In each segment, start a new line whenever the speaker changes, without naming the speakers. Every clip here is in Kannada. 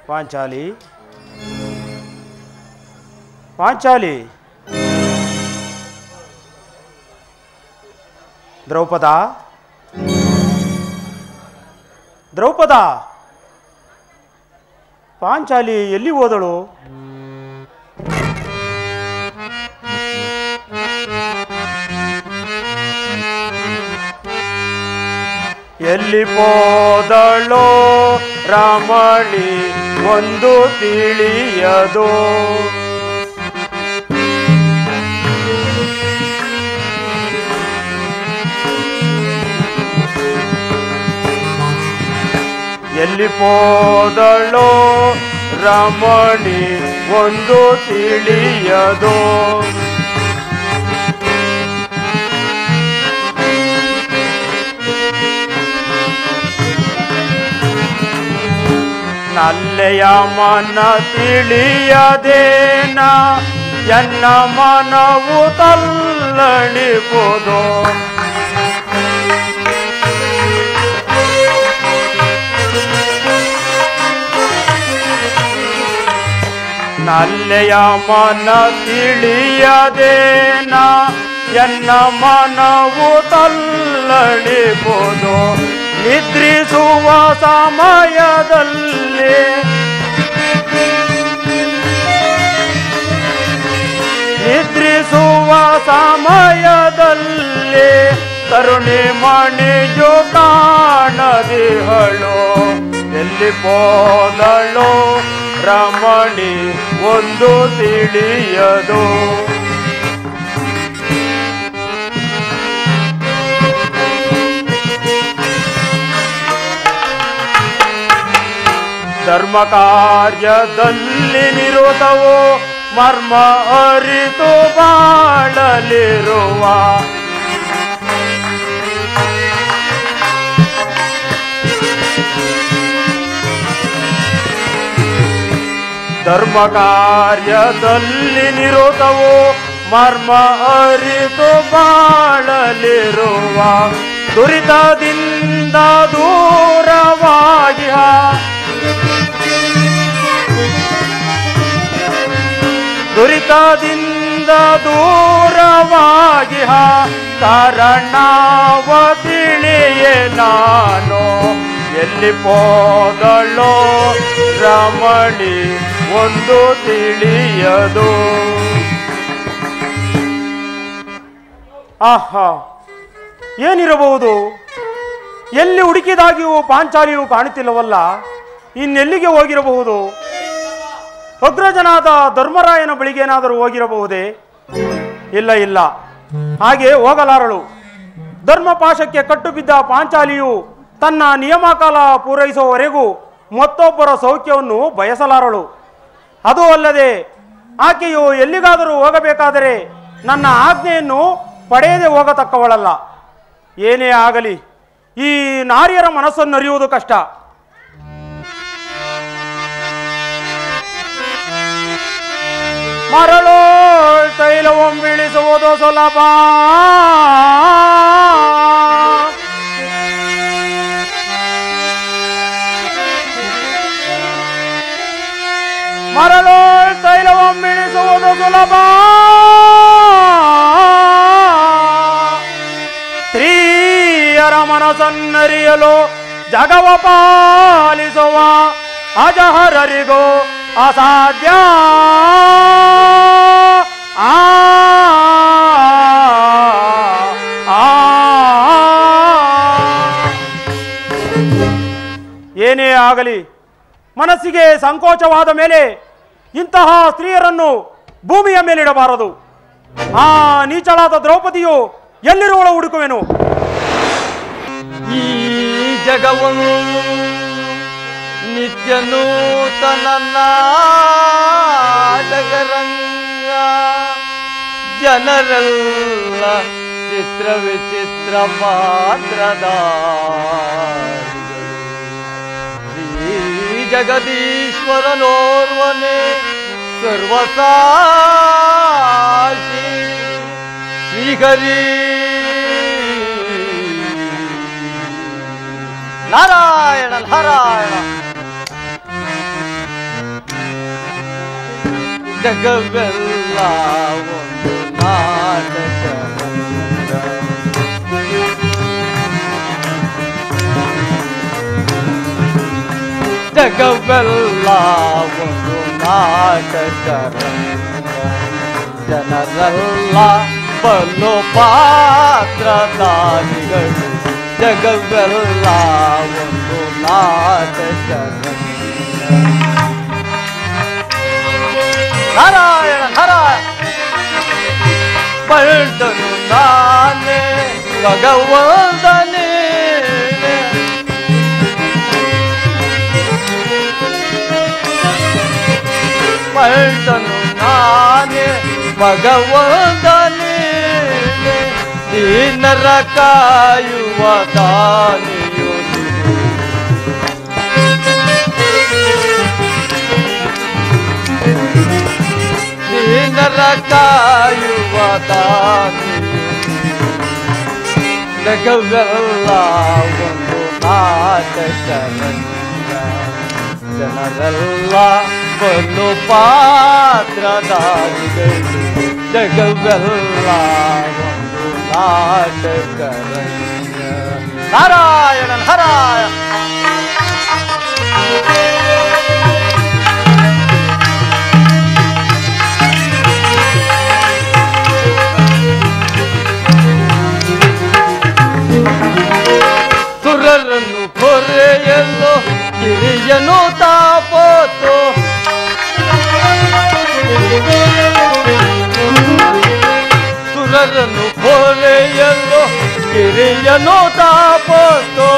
ಪಾಂಚಾಲಿ ಪಾಂಚಾಲಿ ದ್ರೌಪದ ದ್ರೌಪದ ಪಾಂಚಾಲಿ ಎಲ್ಲಿ ಹೋದಳು? ಎಲ್ಲಿ ಹೋದಳೋ ರಮಣಿ ಒಂದು ತಿಳಿಯದು. ಎಲ್ಲಿ ಹೋದಳೋ ರಮಣಿ ಒಂದು ತಿಳಿಯದು. ನಲ್ಲೆಯ ಮನ ತಿಳಿಯದೇನ ಎನ್ನ ಮನವು ತಲ್ಲಣಿಪುದು. ನಲ್ಲೆಯ ಮನ ತಿಳಿಯದೇನ ಎನ್ನ ಮನವು ತಲ್ಲಣಿಪುದು. ನಿದ್ರಿಸುವ ಸಮಯದಲ್ಲಿ ನಿದ್ರಿಸುವ ಸಮಯದಲ್ಲಿ ಕರುಣೆ ಮಣಿಯು ಕಾಣದಿಹಳು. ಎಲ್ಲಿ ಹೋದಳೋ ರಮಣಿ ಒಂದು ತಿಳಿಯದು. ಧರ್ಮ ಕಾರ್ಯದಲ್ಲಿ ನಿರುತವೋ ಮರ್ಮ ಅರಿತು ಬಾಳಲಿರುವ. ಧರ್ಮ ಕಾರ್ಯದಲ್ಲಿ ನಿರುತವೋ ಮರ್ಮ ಅರಿತು ಬಾಳಲಿರುವ. ದುರಿತದಿಂದ ದೂರವಾಗಿ ದುರಿತದಿಂದ ದೂರವಾಗಿ ಕಾರಣವ ತಿಳಿಯೇ ನಾನು. ಎಲ್ಲಿ ಹೋದಳೋ ರಮಣಿ ಒಂದು ತಿಳಿಯದು. ಆಹಾ, ಏನಿರಬಹುದು? ಎಲ್ಲಿ ಹುಡುಕಿದಾಗಿಯೂ ಪಾಂಚಾಲಿಯೂ ಕಾಣುತ್ತಿಲ್ಲವಲ್ಲ. ಇನ್ನೆಲ್ಲಿಗೆ ಹೋಗಿರಬಹುದು? ಅಗ್ರಜನಾದ ಧರ್ಮರಾಯನ ಬಳಿಗೇನಾದರೂ ಹೋಗಿರಬಹುದೇ? ಇಲ್ಲ ಇಲ್ಲ, ಹಾಗೆ ಹೋಗಲಾರಳು. ಧರ್ಮಪಾಶಕ್ಕೆ ಕಟ್ಟು ಬಿದ್ದ ಪಾಂಚಾಲಿಯು ತನ್ನ ನಿಯಮಕಾಲ ಪೂರೈಸುವವರೆಗೂ ಮತ್ತೊಬ್ಬರ ಸೌಖ್ಯವನ್ನು ಬಯಸಲಾರಳು. ಅದೂ ಅಲ್ಲದೆ ಆಕೆಯು ಎಲ್ಲಿಗಾದರೂ ಹೋಗಬೇಕಾದರೆ ನನ್ನ ಆಜ್ಞೆಯನ್ನು ಪಡೆಯದೆ ಹೋಗತಕ್ಕವಳಲ್ಲ. ಏನೇ ಆಗಲಿ ಈ ನಾರಿಯರ ಮನಸ್ಸನ್ನರಿಯುವುದು ಕಷ್ಟ. ಮರಳೋ ತೈಲವೊಂಬಿಳಿಸುವುದು ಸುಲಭ. ಮರಳೋ ತೈಲವೊಂಬಿಳಿಸುವುದು ಸುಲಭ. ಸ್ತ್ರೀಯರ ಮನಸ್ಸನ್ನರಿಯಲು ಜಗವ ಪಾಲಿಸುವ ಅಜಹರರಿಗೂ ಅಸಾಧ್ಯ. ಏನೇ ಆಗಲಿ ಮನಸ್ಸಿಗೆ ಸಂಕೋಚವಾದ ಮೇಲೆ ಇಂತಹ ಸ್ತ್ರೀಯರನ್ನು ಭೂಮಿಯ ಮೇಲಿಡಬಾರದು. ಆ ನೀಚಳಾದ ದ್ರೌಪದಿಯು ಎಲ್ಲಿರುವಳು ಹುಡುಕುವೆನು.
ಈ ಜಗವನ್ನು ನಿತ್ಯ ನೂತನ ನಾಟಕರಂಗ. ಜನರೆಲ್ಲ ಚಿತ್ರ ವಿಚಿತ್ರ ಪಾತ್ರದ ಶ್ರೀ ಜಗದೀಶ್ವರನೋರ್ವನೇ ಸರ್ವಸಾಕ್ಷಿ ಶ್ರೀಹರಿ. ನಾರಾಯಣ ನಾರಾಯಣ. ಜಗವೆಲ್ಲ ಒಂದು ನಾಟಕ ಜಗವೆಲ್ಲ ಒಂದು ನಾಟಕ ಜನರೆಲ್ಲ ಬಲು ಪಾತ್ರಧಾರಿಗಳು ಜಗವೆಲ್ಲ ಒಂದು ನಾಟಕ ನಾರಾಯಣ ನಾರಾಯಣ ಪಲ್ಟನು ನಾನೇ ಭಗವಂತನೇ ಪಲ್ಟನು ನಾನೇ ಭಗವಂತನೇ ದೀನರ ಕಾಯುವ ದಾನಿಯು ದೀನರ ಕಾಯುವ ದಾನಿಯು ಜಗವೆಲ್ಲ ಒಂದು ನಾಟಕ ಜನರೆಲ್ಲ ಬಲು ಪಾತ್ರಧಾರಿಗಳು ಜಗವೆಲ್ಲ ಒಂದು ನಾಟಕ ನಾರಾಯಣ ನಾರಾಯಣ ಸುರರನ್ನು ಕೊರೆಯಲು ಕಿರಿಯನು ತಾಪೋತು ಸುರರನ್ನು ಕೊರೆಯಲು ಕಿರಿಯನು ತಾಪೋತು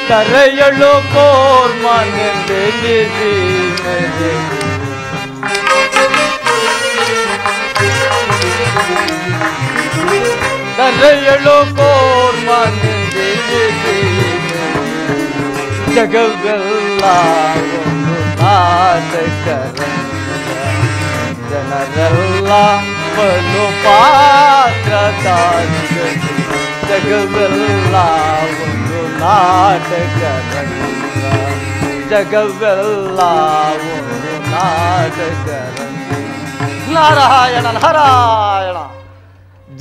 ಕರೆಯಲು ಕೋರ್ಮನೆಂದೆನಿಸಿ ಕರೆಯಲು ಕೋರ್ಮನೆಂದೆನಿಸಿ ಜಗವೆಲ್ಲ ಒಂದು ನಾಟಕ ಜನರೆಲ್ಲ ಬಲು ಪಾತ್ರಧಾರಿಗಳು ಜಗವೆಲ್ಲ ಒಂದು ನಾಟಕ ಜಗವೆಲ್ಲ ಒಂದು ನಾಟಕ ನಾರಾಯಣ ನಾರಾಯಣ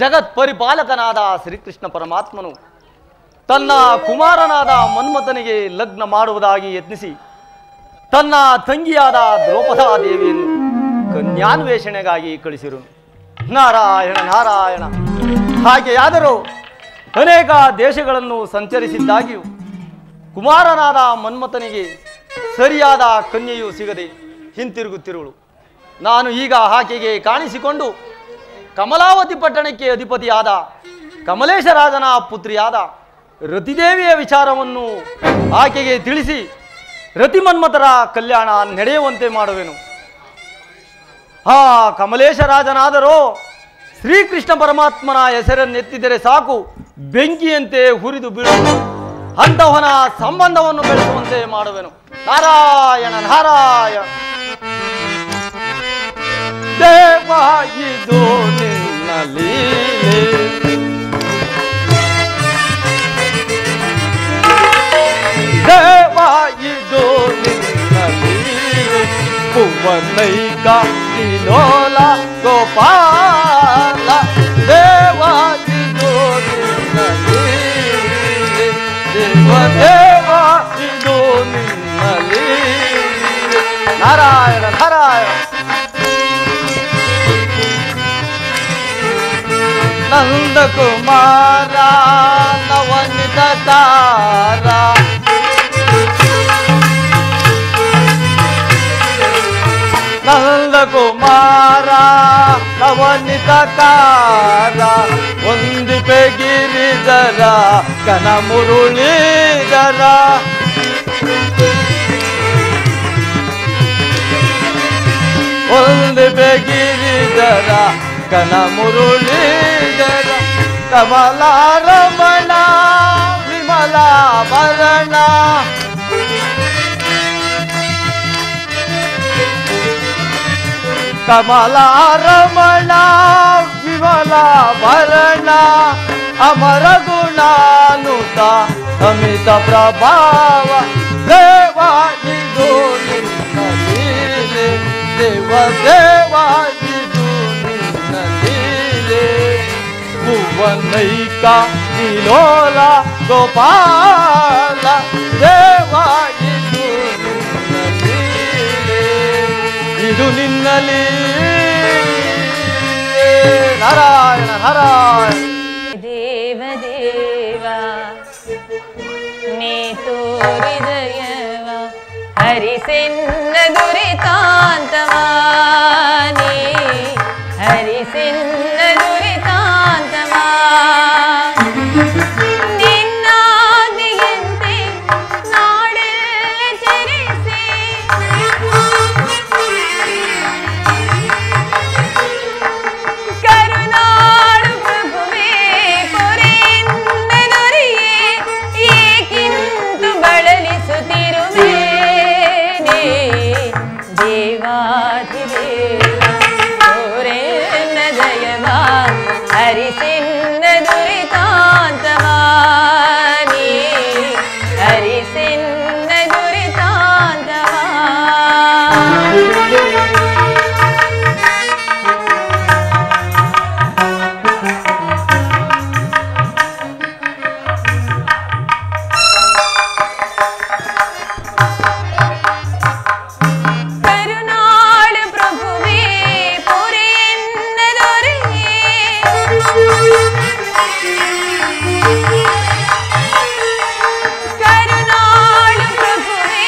ಜಗತ್ ಪರಿಪಾಲಕನಾದ ಶ್ರೀಕೃಷ್ಣ ಪರಮಾತ್ಮನು ತನ್ನ ಕುಮಾರನಾದ ಮನ್ಮಥನಿಗೆ ಲಗ್ನ ಮಾಡುವುದಾಗಿ ಯತ್ನಿಸಿ ತನ್ನ ತಂಗಿಯಾದ ದ್ರೌಪದಾದೇವಿಯನ್ನು ಕನ್ಯಾನ್ವೇಷಣೆಗಾಗಿ ಕಳಿಸಿರುನು. ನಾರಾಯಣ ನಾರಾಯಣ ಹಾಗೆಯಾದರೂ ಅನೇಕ ದೇಶಗಳನ್ನು ಸಂಚರಿಸಿದ್ದಾಗಿಯೂ ಕುಮಾರನಾದ ಮನ್ಮಥನಿಗೆ ಸರಿಯಾದ ಕನ್ಯೆಯು ಸಿಗದೆ ಹಿಂತಿರುಗುತ್ತಿರುವಳು. ನಾನು ಈಗ ಆಕೆಗೆ ಕಾಣಿಸಿಕೊಂಡು ಕಮಲಾವತಿ ಪಟ್ಟಣಕ್ಕೆ ಅಧಿಪತಿಯಾದ ಕಮಲೇಶ ರಾಜನ ಪುತ್ರಿಯಾದ ರತಿದೇವಿಯ ವಿಚಾರವನ್ನು ಆಕೆಗೆ ತಿಳಿಸಿ ರತಿಮನ್ಮಥರ ಕಲ್ಯಾಣ ನಡೆಯುವಂತೆ ಮಾಡುವೆನು. ಆ ಕಮಲೇಶ ರಾಜನಾದರೂ ಶ್ರೀಕೃಷ್ಣ ಪರಮಾತ್ಮನ ಹೆಸರನ್ನೆತ್ತಿದರೆ ಸಾಕು ಬೆಂಕಿಯಂತೆ ಹುರಿದು ಬೀಳುವುದು. ಅಂತಹವನ ಸಂಬಂಧವನ್ನು ಬೆಳೆಸುವಂತೆ ಮಾಡುವೆನು. ನಾರಾಯಣ ನಾರಾಯಣ ದೇವ ಇದು ನಿನ್ನ ಲೀಲೆ ದೇವ ಇದು ನಿನ್ನ ಲೀಲೆ ಭುವನೈಕ ವಿಲೋಲ ಗೋಪಾಲ ದೇವ ಇದು ನಿನ್ನ ಲೀಲೆ ದೇವ ದೇವ ಇದು ನಿನ್ನ ಲೀಲೆ ನಾರಾಯಣ ನಾರಾಯಣ ನಂದಕುಮಾರ ನವನಿತ ತಾರ ನಂದಕುಮಾರ ನವನಿತ ಕಾರ ಒಂದಿಪೆ ಗಿರಿಧರ ಕನ ಮುರುಳೀಧರ ಒಂದಿಪೆ ಗಿರಿಧರ ಕನ ಮುರುಳೀಧರ ಕಮಲಾರಮಣ ವಿಮಲಾಭರಣ ಕಮಲಾರಮಣ ವಿಮಲಾಭರಣ ಅಮರ ಗುಣಾನುತ ಅಮಿತ ಪ್ರಭಾವ ದೇವ ಇದು ನಿನ್ನ ಲೀಲೆ ದೇವ ದೇವ ವನೈಕ ವಿಲೋಲ ಗೋಪಾಲ ದೇವ ಇದು ನಿನ್ನಲಿ ನಾರಾಯಣ ನಾರಾಯಣ
ದೇವ ದೇವ ನೀ ತೋರಿದಯವ ಹರಿಸೆನ್ನ ದುರಿತಾಂತವ ನೀ ಹರಿಸೆನ್ನ ದುರಿತಾಂತವ ನಿನ್ನಾದಿಯಂತೆ ನಾಡೆಲ್ಲ ಚರಿಸಿ ಕರುನಾಡು ಪ್ರಭುವೇ ಪೊರೆಯಿಂದ ದೊರೆಯೇ ಏಕಿಂತು ಬಳಲಿಸುತ್ತಿರುವೆ ದೇವಾಧಿದೇವ ಪೊರೆನ್ನ ದಯವ ಹರಿಸಿನ್ನ ದುರಿತಾಂತವ ನೀ ಹರಿಸಿನ್ನ ದುರಿತಾಂತವ ಕರುನಾಡು ಪ್ರಭುವೇ ಪೊರೆನ್ನ ದೊರೆಯೇ ಕರುನಾಡು ಪ್ರಭುವೇ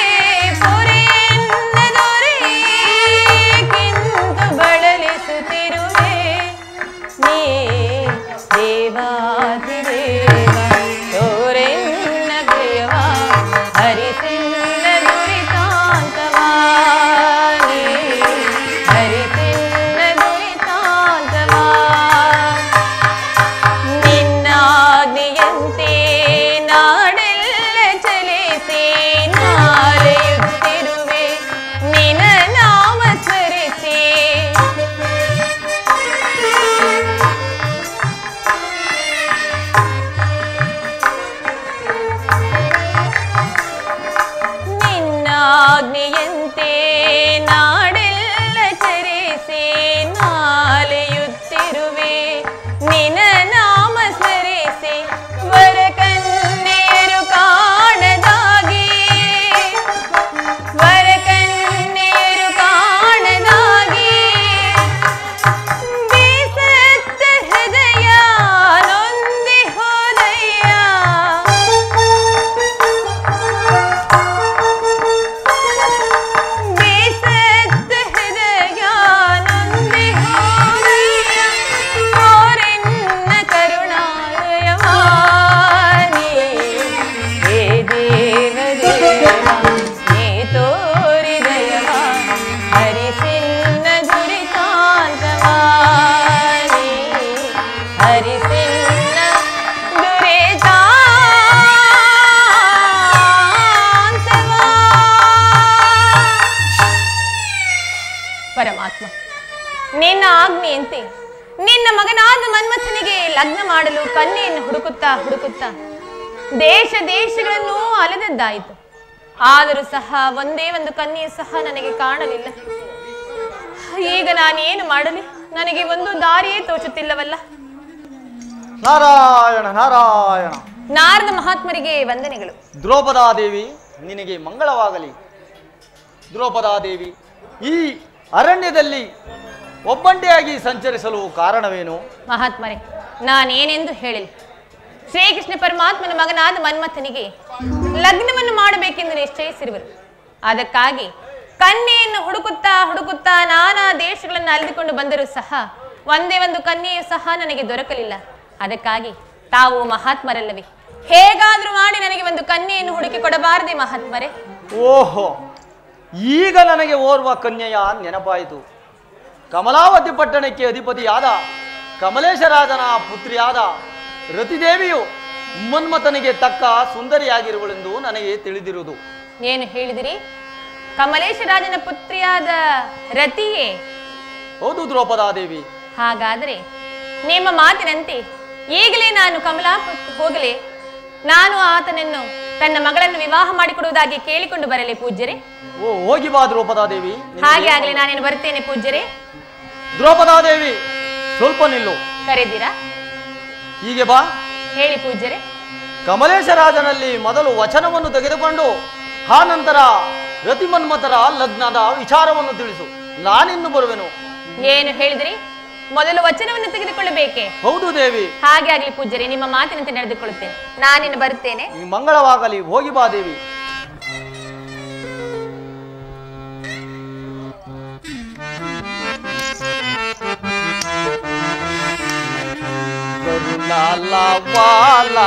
ಪೊರೆನ್ನ ದೊರೆಯೇ ಕಿಂತು ಬಳಲಿಸುತ್ತಿರುವೆ ನೀ ದೇವಾಧಿದೇವ ತೋರೆನ್ನ ಪ್ರಿಯವ ಹರಿಸಿನ್ನ ದುರಿತಾಂತವ ನೀ ಹರಿಸಿನ್ನ ದುರಿತಾಂತವ ನಿನ್ನಾಜ್ಞೆಯಂತೆ ನಾಡೆಲ್ಲ ಚಲಿಸಿ ನಾಲೆಯುತ್ತಿರುವೆ ನಿನ್ನ ನಾಮ ಸ್ಮರಿಸಿ ನಿನ್ನಾಜ್ಞೆಯಂತೆ ನಾಡೆಲ್ಲ ಚರಿಸಿ ನಾಲೆಯುತ್ತಿರುವೆ ನಿನ್ನ ನಾಮ ಸ್ಮರಿಸಿ ವರ ಕನ್ಯೆಯರು ಕಾಣದಾಗಿ ವರ ಕನ್ಯೆಯರು ಕಾಣದಾಗಿ ಬೇಸತ್ತ ಹೃದಯ ನೊಂದಿ ಹೋದಯ್ಯ ಬೇಸತ್ತ ಹೃದಯ ನೊಂದಿ ಹೋದಯ್ಯ ತೋರೆನ್ನ ಕರುಣಾಲಯವ ನೀ ಹೇ ದೇವ ದೇವ ನೀ ತೋರಿದಯವ ಹರಿಸಿನ್ನ ದುರಿತಾಂತವ ನೀ ಹರಿಸಿನ್ನ ದುರಿತಾಂತವ ಪರಮಾತ್ಮ ನಿನ್ನ ಆಜ್ಞೆಯಂತೆ ನಿನ್ನ ಮಗನಾದ ಮನ್ಮಥನಿಗೆ ಲಗ್ನ ಮಾಡಲು ಕನ್ಯೆಯನ್ನು ಹುಡುಕುತ್ತಾ ಹುಡುಕುತ್ತಾ ದೇಶ ದೇಶಗಳನ್ನು ಅಲೆದದ್ದಾಯಿತು. ಆದರೂ ಸಹ ಒಂದೇ ಒಂದು ಕನ್ಯೆ ಸಹ ನನಗೆ ಕಾಣಲಿಲ್ಲ. ಈಗ ನಾನೇನು ಮಾಡಲಿ? ನನಗೆ ಒಂದು ದಾರಿಯೇ ತೋಚುತ್ತಿಲ್ಲವಲ್ಲ.
ನಾರಾಯಣ ನಾರಾಯಣ
ನಾರದ ಮಹಾತ್ಮರಿಗೆ ವಂದನೆಗಳು.
ದ್ರೌಪದಾದೇವಿ ನಿನಗೆ ಮಂಗಳವಾಗಲಿ. ದ್ರೌಪದಾದೇವಿ, ಈ ಅರಣ್ಯದಲ್ಲಿ ಒಬ್ಬಂಟಿಯಾಗಿ ಸಂಚರಿಸಲು ಕಾರಣವೇನು?
ಮಹಾತ್ಮರೇ, ನಾನೇನೆಂದು ಹೇಳಿಲ್ಲ. ಶ್ರೀಕೃಷ್ಣ ಪರಮಾತ್ಮನ ಮಗನಾದ ಮನ್ಮಥನಿಗೆ ಲಗ್ನವನ್ನು ಮಾಡಬೇಕೆಂದು ನಿಶ್ಚಯಿಸಿರುವರು. ಅದಕ್ಕಾಗಿ ಕನ್ಯೆಯನ್ನು ಹುಡುಕುತ್ತಾ ಹುಡುಕುತ್ತಾ ನಾನಾ ದೇಶಗಳನ್ನು ಅಲೆದುಕೊಂಡು ಬಂದರೂ ಸಹ ಒಂದೇ ಒಂದು ಕನ್ಯೆಯು ಸಹ ನನಗೆ ದೊರಕಲಿಲ್ಲ. ಅದಕ್ಕಾಗಿ ತಾವು ಮಹಾತ್ಮರಲ್ಲವೇ, ಹೇಗಾದರೂ ಮಾಡಿ ನನಗೆ ಒಂದು ಕನ್ಯೆಯನ್ನು ಹುಡುಕಿ ಕೊಡಬಾರದೆ ಮಹಾತ್ಮರೇ?
ಓಹೋ, ಈಗ ನನಗೆ ಓರ್ವ ಕನ್ಯೆಯ ನೆನಪಾಯಿತು. ಕಮಲಾವತಿ ಪಟ್ಟಣಕ್ಕೆ ಅಧಿಪತಿಯಾದ ಕಮಲೇಶರಾಜನ ಪುತ್ರಿಯಾದ ರತಿದೇವಿಯು ಮನ್ಮಥನಿಗೆ ತಕ್ಕ ಸುಂದರಿಯಾಗಿರುವಳೆಂದು ನನಗೆ ತಿಳಿದಿರುವುದು.
ಏನು ಹೇಳಿದಿರಿ? ಕಮಲೇಶ ರಾಜನ ಪುತ್ರಿಯಾದ ರತಿಯೇ?
ಹೌದು ದ್ರೌಪದಾದೇವಿ.
ಹಾಗಾದರೆ ನಿಮ್ಮ ಮಾತಿನಂತೆ ಈಗಲೇ ನಾನು ಕಮಲಾಪುರಕ್ಕೆ ಹೋಗಲೇ ನಾನು ಆತನನ್ನು ತನ್ನ ಮಗಳನ್ನು ವಿವಾಹ ಮಾಡಿಕೊಡುವುದಾಗಿ ಕೇಳಿಕೊಂಡು ಬರಲಿ ಪೂಜ್ಯರೇ?
ಓ, ಹೋಗಿ ಬಾ ದ್ರೌಪದಾದೇವಿ.
ಹಾಗೆ ಆಗಲಿ, ನಾನೇನು ಬರ್ತೇನೆ ಪೂಜ್ಯರೇ.
ದ್ರೌಪದಾದೇವಿ, ಸ್ವಲ್ಪ ನಿಲ್ಲು.
ಕರೆದಿರಾ?
ಹೀಗೆ ಬಾ.
ಹೇಳಿ ಪೂಜ್ಯರೇ.
ಕಮಲೇಶ ರಾಜನಲ್ಲಿ ಮೊದಲು ವಚನವನ್ನು ತೆಗೆದುಕೊಂಡು ಆ ನಂತರ ರತಿಮನ್ಮಥರ ಲಗ್ನದ ವಿಚಾರವನ್ನು ತಿಳಿಸು. ನಾನಿನ್ನು ಬರುವೆನು.
ಏನು ಹೇಳಿದ್ರಿ? ಮೊದಲು ವಚನವನ್ನು ತೆಗೆದುಕೊಳ್ಳಬೇಕೆ?
ಹೌದು ದೇವಿ.
ಹಾಗೆ ಆಗಲಿ ಪೂಜ್ಯರೇ, ನಿಮ್ಮ ಮಾತಿನಂತೆ ನಡೆದುಕೊಳ್ಳುತ್ತೇನೆ. ನಾನಿನ್ನು ಬರುತ್ತೇನೆ.
ಮಂಗಳವಾಗಲಿ. ಹೋಗಿ ಬಾ ದೇವಿ. ಕರುಣಾಲವಾಲ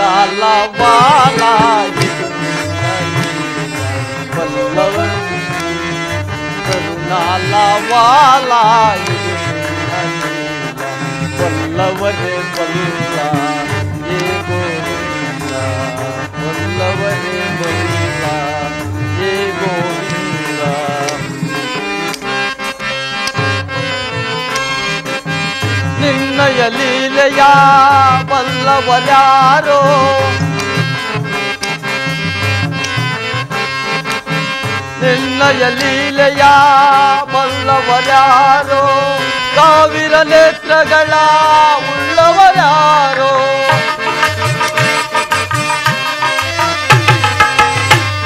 ಕರುಣಾಲವಾಲ ಪಲ್ಲವ ಕರುಣಾಲವಾಲ ಪಲ್ಲವರೇ ಬಲ್ಲ ಏ ಗೋವಿಂದ ಪಲ್ಲವರೇ ಬಲ್ಲ ಏ ಗೋವಿಂದ. ನಿನ್ನಯ ಲೀಲೆಯ ಬಲ್ಲವರ್ಯಾರೋ ನಿನ್ನಯ ಲೀಲೆಯ ಬಲ್ಲವರ್ಯಾರೋ ಸಾವಿರ ನೇತ್ರಗಳ ಉಳ್ಳವರ್ಯಾರೋ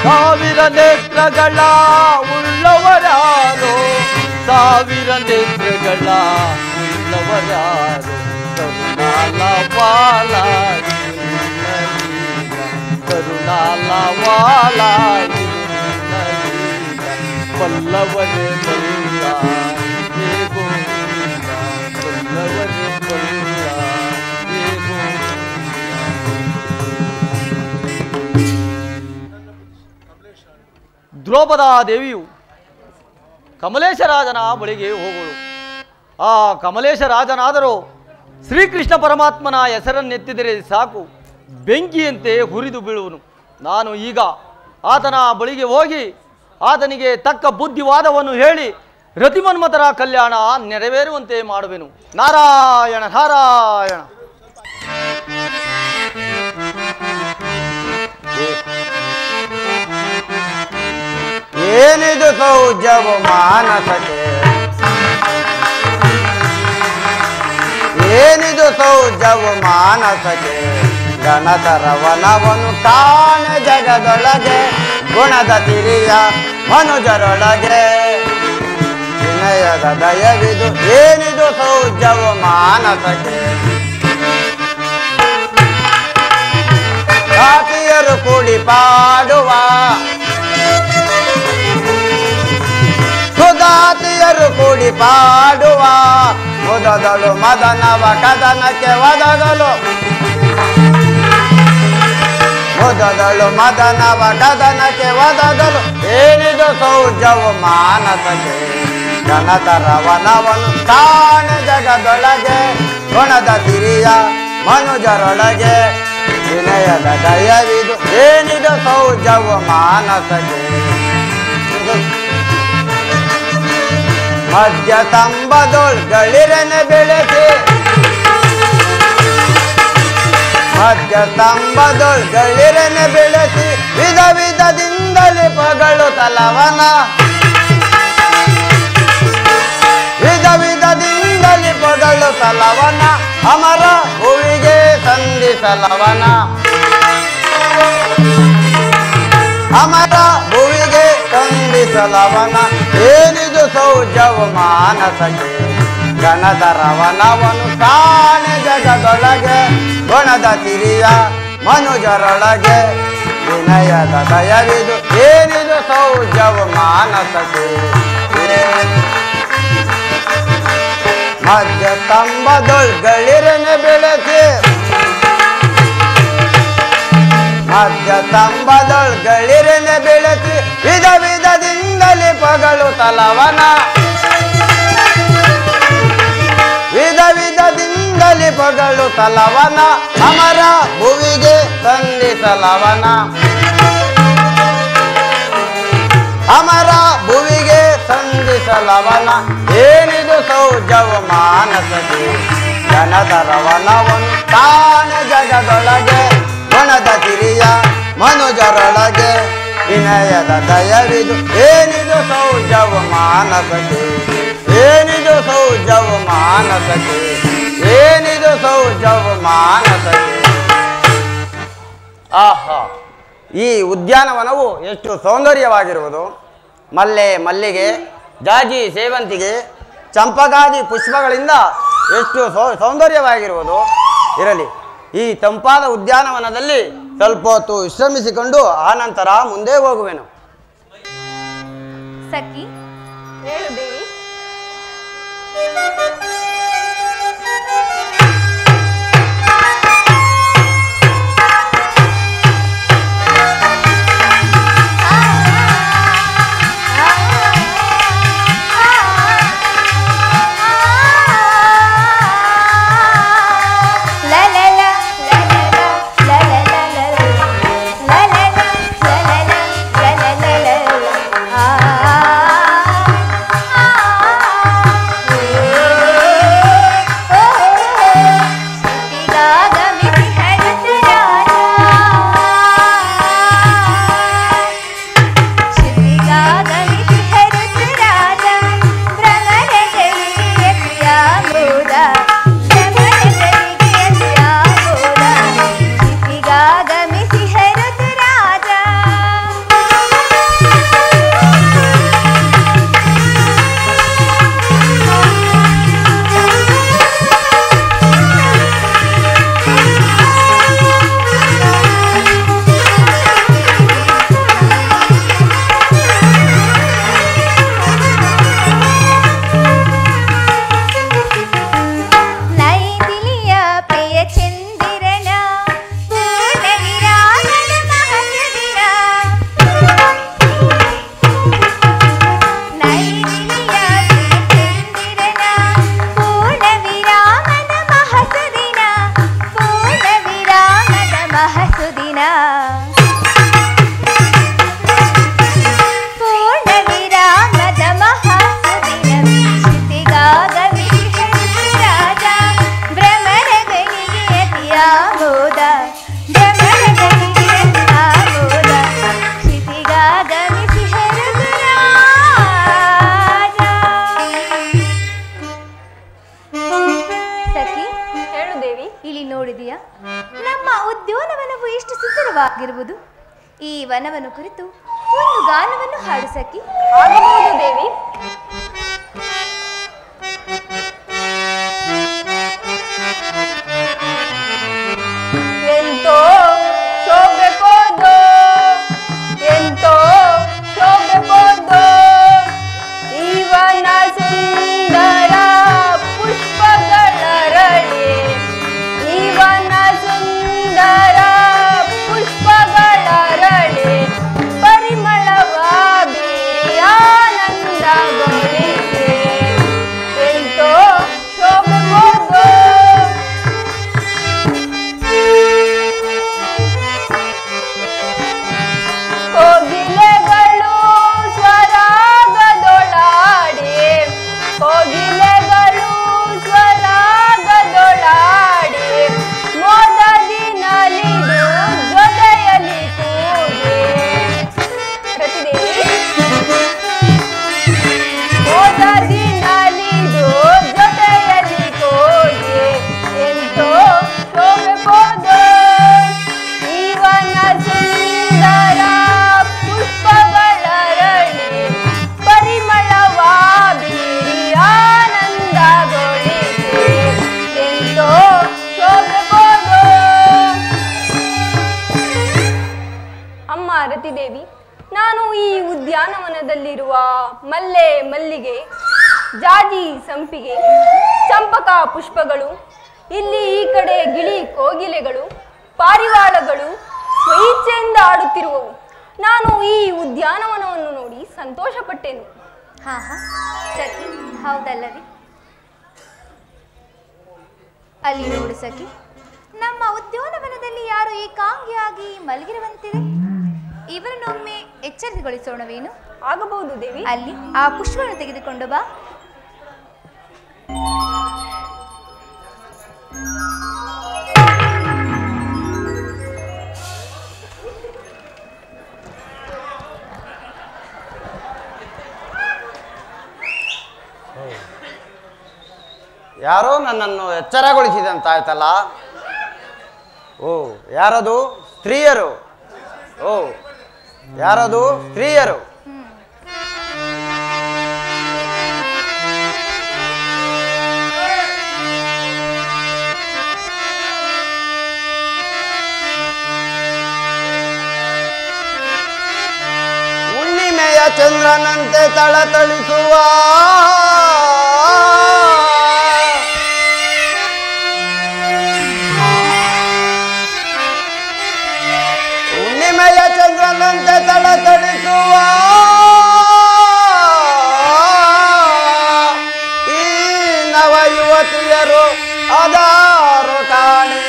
ಸಾವಿರ ನೇತ್ರಗಳ ಉಳ್ಳವರ್ಯಾರೋ ಸಾವಿರ ನೇತ್ರಗಳ ಉಳ್ಳವರ್ಯಾರೋ ಕರುಣಾಲವಾಲ ಕರುಣಾಲವಾಲ ಪಲ್ಲವರೇ ಬಲ್ಲ ಏ ಗೋವಿಂದ ಪಲ್ಲವರೇ ಬಲ್ಲ ಏ ದ್ರೌಪದಾ ದೇವಿಯು ಕಮಲೇಶ ರಾಜನ ಬಳಿಗೆ ಹೋಗುವಳು. ಆ ಕಮಲೇಶ ರಾಜನಾದರೂ ಶ್ರೀಕೃಷ್ಣ ಪರಮಾತ್ಮನ ಹೆಸರನ್ನೆತ್ತಿದರೆ ಸಾಕು, ಬೆಂಕಿಯಂತೆ ಹುರಿದು ಬೀಳುವನು. ನಾನು ಈಗ ಆತನ ಬಳಿಗೆ ಹೋಗಿ ಆತನಿಗೆ ತಕ್ಕ ಬುದ್ಧಿವಾದವನ್ನು ಹೇಳಿ ರತಿಮನ್ಮಥರ ಕಲ್ಯಾಣ ನೆರವೇರುವಂತೆ ಮಾಡುವೆನು. ನಾರಾಯಣ ನಾರಾಯಣ.
ಏನಿದು ಸೌಜವು ಮಾನಸಕ್ಕೆ ಏನಿದು ಸೌಜವು ಮಾನಸಕ್ಕೆ ಗಣತರವನವನು ಕಾಣೆ ಜಗದೊಳಗೆ ಗುಣದ ತಿರಿಯ ಮನುಜರೊಳಗೆ ವಿನಯದ ದಯವಿದು ಏನಿದು ಸೌಜವು ಮಾನಸಕ್ಕೆ ಕಾಕಿಯರು ಕೂಡಿ ಪಾಡುವ ಸುಧಾತಿಯರು ಕೂಡಿ ಪಾಡುವ ಮುದದಳು ಮದನವ ಕದನಕ್ಕೆ ಒದಗಲು ಮುದದಳು ಮದನವ ಕದನಕ್ಕೆ ಒದಗಲು ಏನಿದು ಸೌಜವು ಮಾನಸಕ್ಕೆ ಘನತರವನವನು ಕಾಣೆ ಜಗದೊಳಗೆ ಗುಣದ ತಿರಿಯ ಮನುಜರೊಳಗೆ ವಿನಯದ ದಯವಿದು ಏನಿದು ಸೌಜವು ಮಾನಸಕ್ಕೆ ಮಧ್ಯ ಸ್ತಂಭದೊಳ್ಗಳಿರನೆ ಬೆಳೆಸಿ ಮಧ್ಯ ಸ್ತಂಭದೊಳ್ಗಳಿರನೆ ಬೆಳೆಸಿ ವಿಧ ವಿಧದಿಂದಲೇ ಪಗಳು ತಲವನ ವಿಧ ವಿಧದಿಂದಲೇ ಪಗಳು ತಲವನ ಅಮರ ಹೂವಿಗೆ ಸಂಧಿಸಲವನ ಅಮರ ಭುವಿಗೆ ಸಂಧಿಸಲವನ ಏನಿದು ಸೌಜವು ಮಾನಸಕ್ಕೆ ಗಣಧರವನವನು ಕಾಣೆ ಜಗದೊಳಗೆ ಗುಣದ ತಿರಿಯ ಮನುಜರೊಳಗೆ ವಿನಯದ ದಯವಿದು ಏನಿದು ಸೌಜವು ಮಾನಸಕ್ಕೆ ಮಧ್ಯ ಸ್ತಂಭದೊಳ್ಗಳಿರನೆ ಬೆಳೆಸಿ ಮಧ್ಯ ಸ್ತಂಭದೊಳ್ಗಳಿರನೆ ಬೆಳೆಸಿ ವಿಧ ವಿಧದಿಂದಲೇ ಪಗಳು ತಲವನ ವಿಧ ವಿಧದಿಂದಲೇ ಪಗಳು ತಲವನ ಅಮರ ಭುವಿಗೆ ಸಂಧಿಸಲವನ ಅಮರ ಭುವಿಗೆ ಸಂಧಿಸಲವನ ಏನಿದು ಸೌಜವು ಮಾನಸಕ್ಕೆ ಘನಧರವನವನು ಕಾಣೆ ಜಗದೊಳಗೆ ಗುಣದ ತಿರಿಯ ಮನುಜರೊಳಗೆ ವಿನಯ ವಿನಯದ ದಯವಿದು ಏನಿದು ಸೌಜವ ಮಾನಸಕ್ಕೆ ಏನಿದು ಸೌಜವ ಮಾನಸಕ್ಕೆ ಏನಿದು ಸೌಜವ ಮಾನಸಕ್ಕೆ. ಆಹಾ, ಈ ಉದ್ಯಾನವನವು ಎಷ್ಟು ಸೌಂದರ್ಯವಾಗಿರುವುದು. ಮಲ್ಲೆ, ಮಲ್ಲಿಗೆ, ಜಾಜಿ, ಸೇವಂತಿಗೆ, ಚಂಪಕಾದಿ ಪುಷ್ಪಗಳಿಂದ ಎಷ್ಟು ಸೌಂದರ್ಯವಾಗಿರುವುದು. ಇರಲಿ, ಈ ತಂಪಾದ ಉದ್ಯಾನವನದಲ್ಲಿ ಸ್ವಲ್ಪ ಹೊತ್ತು ವಿಶ್ರಮಿಸಿಕೊಂಡು ಆನಂತರ ಮುಂದೆ ಹೋಗುವೆನು.
ಸಖಿ ಹೇಳು ದೇವಿ.
ಆಗಿರುವುದು. ಈ ವನವನ್ನು ಕುರಿತು ಒಂದು ಗಾನವನ್ನು ಹಾಡು ಸಖಿ.
ಆಗಬಹುದು ದೇವಿ. ಎಂತೋ ಶೋಭೆ ಪೋದೋ ಎಂತೋ ಶೋಭೆ ಪೋದೋ ಇವನ ಸುಂದರ ಪುಷ್ಪಗಳರಳಿ ಇವನ ಸುಂದರ ಪುಷ್ಪಗಳರಳಿ ಪರಿಮಳವ ಬೀರಿ ಆನಂದಗೊಳಿಸಿ ಎಂತೋ ಶೋಭೆ ಪೋದೋ. ಕೋಗಿಲೆಗಳು ಸ್ವರಾಗದೊಳಾಡಿ ಕೋಗಿಲೆಗಳು ಸ್ವರಾಗದೊಳಾಡಿ ಮೋದದಿ ನಲಿದು ಜೊತೆಯಲ್ಲಿ ಕೂಗಿ ಪ್ರತಿದೇವಿ ಮೋದದಿ ನಲಿದು ಜೊತೆಯಲ್ಲಿ ಕೂಗಿ ಎಂತೋ ಶೋಭೆ ಪೋದೋ ಇವನ ಸುಂದರ ಪುಷ್ಪಗಳರಳಿ ಪರಿಮಳವ ಬೀರಿ ಆನಂದಗೊಳಿಸಿ ಎಂತೋ ಶೋಭೆ ಪೋದೋ. ಅಮ್ಮ ರತಿದೇವಿ, ನಾನು ಈ ಉದ್ಯಾನವನದಲ್ಲಿರುವ ಮಲ್ಲೆ, ಮಲ್ಲಿಗೆ, ಜಾಜಿ, ಸಂಪಿಗೆ, ಚಂಪಕ ಪುಷ್ಪಗಳು, ಇಲ್ಲಿ ಈ ಕಡೆ ಗಿಳಿ ಕೋಗಿಲೆಗಳು, ಪಾರಿವಾಳಗಳು ಸ್ವಇಚ್ಛೆಯಿಂದ ಆಡುತ್ತಿರುವವು. ನಾನು ಈ ಉದ್ಯಾನವನವನ್ನು ನೋಡಿ ಸಂತೋಷಪಟ್ಟೆನು.
ಹಾ ಹಾ ಸಖಿ, ಹೌದಲ್ಲವೇ? ಅಲ್ಲಿ ನೋಡು ಸಖಿ, ನಮ್ಮ ಉದ್ಯಾನವನದಲ್ಲಿ ಯಾರು ಏಕಾಂಗಿಯಾಗಿ ಮಲಗಿರುವಂತಿದೆ. ಇವರನ್ನೊಮ್ಮೆ ಎಚ್ಚರಿಕೆಗೊಳಿಸೋಣವೇನು?
ಆಗಬಹುದು ದೇವಿ.
ಅಲ್ಲಿ ಆ ಪುಷ್ಪವನ್ನು ತೆಗೆದುಕೊಂಡು ಬಾ.
ಯಾರೋ ನನ್ನನ್ನು ಎಚ್ಚರಗೊಳಿಸಿದಂತಾಯ್ತಲ್ಲ. ಓ ಯಾರದು? ಸ್ತ್ರೀಯರು. ಓ ಯಾರದು? ಸ್ತ್ರೀಯರು. ಹುಣ್ಣಿಮೆಯ ಚಂದ್ರನಂತೆ ತಳತಳಿಸುವ ಹುಣ್ಣಿಮೆಯ ಚಂದ್ರನಂತೆ ತಳತಳಿಸುವ ಈ ನವ ಯುವತಿಯರು ಅದಾರು ಕಾಣೆ.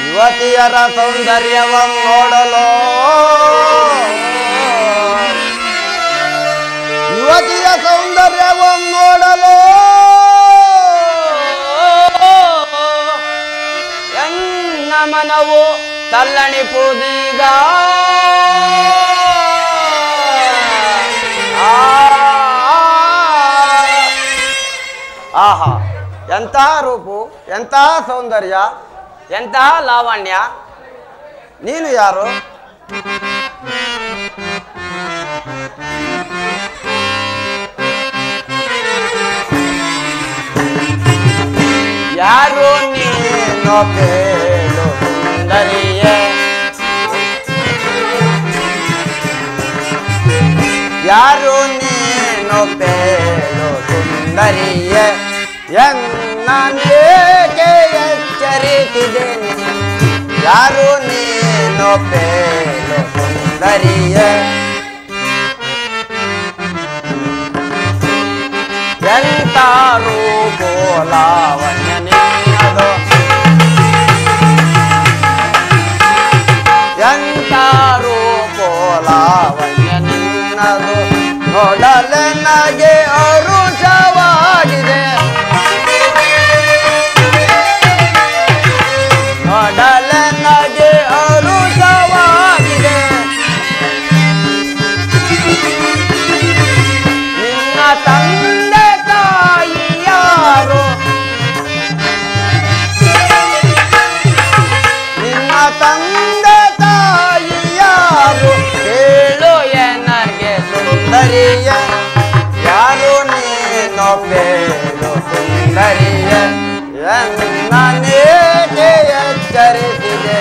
ಯುವತಿಯರ ಸೌಂದರ್ಯವನ್ನು ನೋಡಲು ಯುವತಿಯ ಸೌಂದರ್ಯವನ್ನು ನೋಡಲು ಎನ್ನ ಮನವು ತಲ್ಲಣಿಪುದೀಗ. ಆಹಾ, ಎಂತಹ ರೂಪು, ಎಂತಹ ಸೌಂದರ್ಯ, ಎಂತಹ ಲಾವಣ್ಯ. ನೀನು ಯಾರು? ಯಾರು ನೀನು ಕೇಳು ಸುಂದರಿಯೇ, ಯಾರು ನೀನು ಕೇಳು ಸುಂದರಿಯೇ, ಎನ್ನನೇಕೆ ಎಚ್ಚರಿಸಿದ್ದೇನೆ. ಯಾರು ನೀನು ಕೇಳು ಸುಂದರಿಯೇ, ಎಂತ ರೂಪೋ ಲಾವಣ್ಯ ನಿನ್ನದು, ಎಂತ ರೂಪೋ ಲಾವಣ್ಯ ನಿನ್ನದು, ನೋಡಲೆ ನಗೆ ಅರುಷವಾಗಿದೆ, ನೋಡಲೆ ನಗೆ ಅರುಷವಾಗಿದೆ. ನಿನ್ನ ತಂದೆ ತಾಯಿ ಯಾರು, ನಿನ್ನ ತಂದೆ ತಾಯಿ ಯಾರು, ಕೇಳು ಎನಗೆ ಸುಂದರಿಯ. ಯಾರು ನೀನು ಕೇಳು ಸುಂದರಿಯ, ಎನ್ನನೇಕೆ ಎಚ್ಚರಿಸಿದೆ.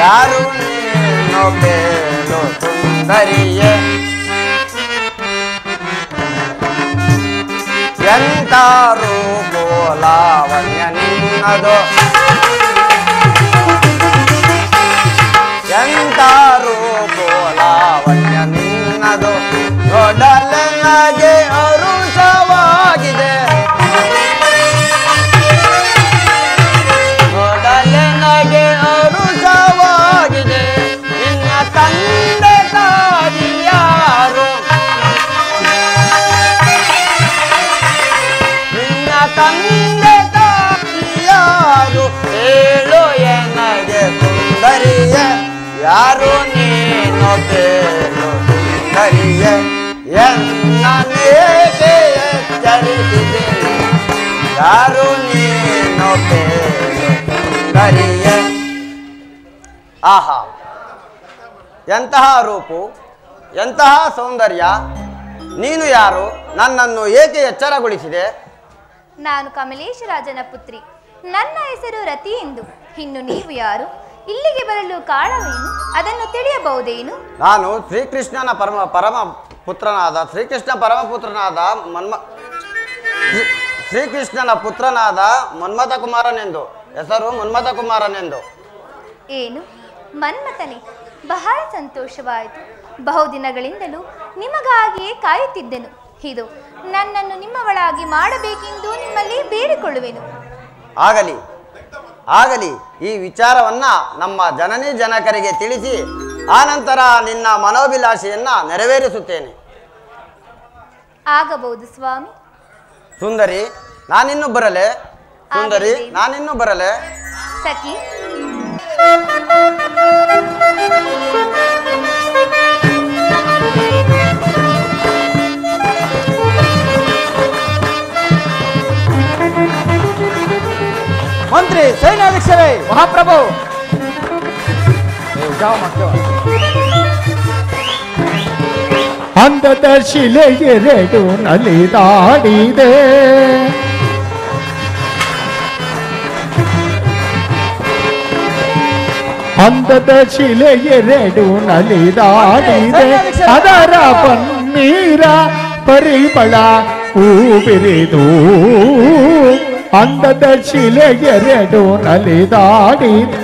ಯಾರು ನೀನು ಕೇಳು ಸುಂದರಿಯ, ಎಂತ ರೂಪೋ ಲಾವಣ್ಯ ನಿನ್ನದು, ಎಂತ ರೂಪೋ ಲಾವಣ್ಯ ನಿನ್ನದು, ನೋಡಲೆ ನಗೆ ಅರುಷವಾಗಿದೆ, ನೋಡಲೆ ನಗೆ ಅರುಷವಾಗಿದೆ. ನಿನ್ನ ತಂದೆ ತಾಯಿ ಯಾರು, ನಿನ್ನ ತಂದೆ ತಾಯಿ ಯಾರು, ಹೇಳು ಎನಗೆ ಸುಂದರಿಯ. ಯಾರು ನೀನು ಕೇಳು ಸುಂದರಿಯ, ಎನ್ನನೇಕೆ ಎಚ್ಚರಿಸಿದ್ದೇನೆ. ಯಾರು ನೀನು ಕೇಳು ಸುಂದರಿಯ. ಆಹಾ, ಎಂತಹ ರೂಪು, ಎಂತಹ ಸೌಂದರ್ಯ. ನೀನು ಯಾರು? ನನ್ನನ್ನು ಏಕೆ ಎಚ್ಚರಗೊಳಿಸಿದೆ?
ನಾನು ಕಮಲೇಶ ರಾಜನ ಪುತ್ರಿ. ನನ್ನ ಹೆಸರು ರತಿ ಎಂದು. ಇನ್ನು ನೀವು ಯಾರು? ಇಲ್ಲಿಗೆ ಬರಲು ಕಾರಣವೇನು? ಅದನ್ನು ತಿಳಿಯಬಹುದೇನು?
ನಾನು ಶ್ರೀಕೃಷ್ಣನ ಪರಮ ಪುತ್ರನಾದ ಶ್ರೀಕೃಷ್ಣ ಪರಮಪುತ್ರನಾದ ಶ್ರೀಕೃಷ್ಣನ ಪುತ್ರನಾದ ಮನ್ಮಥ ಕುಮಾರನೆಂದು. ಹೆಸರು ಮನ್ಮಥ ಕುಮಾರನೆಂದು.
ಏನು ಮನ್ಮಥನೇ? ಬಹಳ ಸಂತೋಷವಾಯಿತು. ಬಹುದಿನಗಳಿಂದಲೂ ನಿಮಗಾಗಿಯೇ ಕಾಯುತ್ತಿದ್ದೆನು. ಇದು ನನ್ನನ್ನು ನಿಮ್ಮವಳಾಗಿ ಮಾಡಬೇಕೆಂದು ನಿಮ್ಮಲ್ಲಿ ಬೇಡಿಕೊಳ್ಳುವೆನು.
ಆಗಲಿ ಆಗಲಿ, ಈ ವಿಚಾರವನ್ನ ನಮ್ಮ ಜನನಿ ಜನಕರಿಗೆ ತಿಳಿಸಿ ಆನಂತರ ನಿನ್ನ ಮನೋಭಿಲಾಷೆಯನ್ನ ನೆರವೇರಿಸುತ್ತೇನೆ.
ಆಗಬಹುದು ಸ್ವಾಮಿ.
ಸುಂದರಿ, ನಾನಿನ್ನು ಬರಲೆ? ಸುಂದರಿ,
ಆಗಲಿ.
ನಾನಿನ್ನು ಬರಲೆ?
ಸಖಿ,
ಸೈನ್ಯಾಧೀಶರೇ
ಮಹಾಪ್ರಭು
ಅಂದದ ಶಿಲೆ ಎರಡು ನಲಿದಾಡಿದೆ ಅಂದದ ಶಿಲೆ ಎರಡು ನಲಿದಾಡಿದೆ ಅದರ ಪನ್ನೀರ ಪರಿಮಳ ಹೂಬಿರಿದು ಅಂದದ ಶಿಲೆ ಎರಡು ನಲಿದಾಡಿದೆ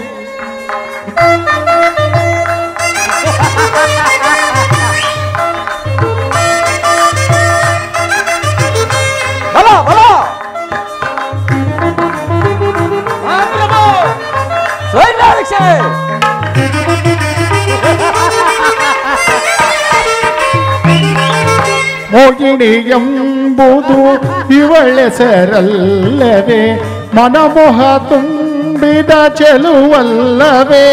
ಮೋಗಿಣಿ ಎಂಬುದು ಇವಳೆಸರಲ್ಲವೇ ಮನಮೋಹ ತುಂಬಿದ ಚೆಲುವಲ್ಲವೇ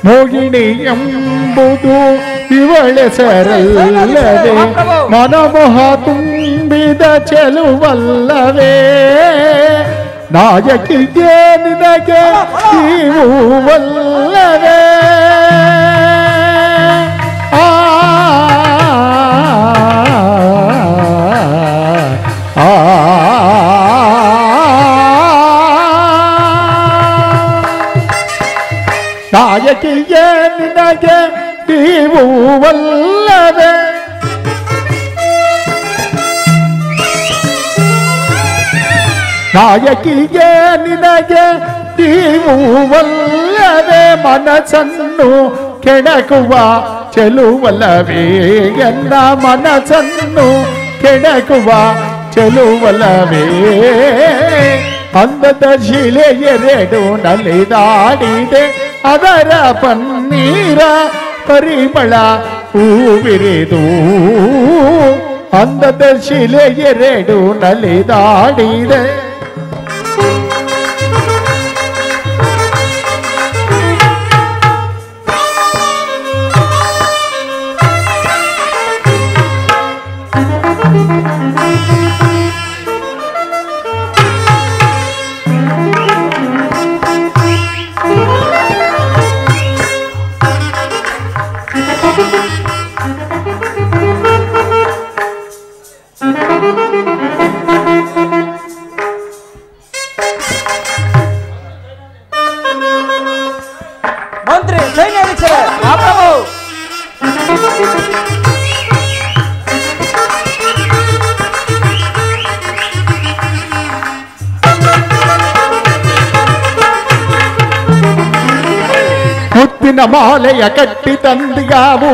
ಮೋಗಿಣಿ ಎಂಬುದು ಇವಳೆಸರಲ್ಲವೇ ಮನಮೋಹ ತುಂಬಿದ ಚೆಲುವಲ್ಲವೇ ನಾಯಕಿಗೆ ನಿನಗೆ ನೀವುವಲ್ಲವೇ ನಾಯಕಿಗೆ ನಿನಗೆ ನೀವುವಲ್ಲವೇ ನಾಯಕಿಗೆ ನಿನಗೆ ನೀವುವಲ್ಲವೇ ಮನಸ್ಸನ್ನು ಕೆಣಕುವ ಚೆಲುವಲ್ಲವೇ ಎನ್ನ ಮನಸ್ಸನ್ನು ಕೆಣಕುವ ಚೆಲುವಲ್ಲವೇ ಅಂದದ ಶಿಲೆ ಎರಡು ನಲಿದಾಡಿದೆ ಅದರ ಪನ್ನೀರ ಪರಿಮಳ ಹೂವಿರಿದು ಅಂದದ ಶಿಲೆ ಎರಡು ನಲಿದಾಡಿದೆ
ಮಂತ್ರಿ ಸೈನ್ಯಾಧೀಶರೇ ಮಹಾಪ್ರಭು ಮುತ್ತಿನ ಮಾಲೆಯ ಕಟ್ಟಿ ತಂದಿಗಾವು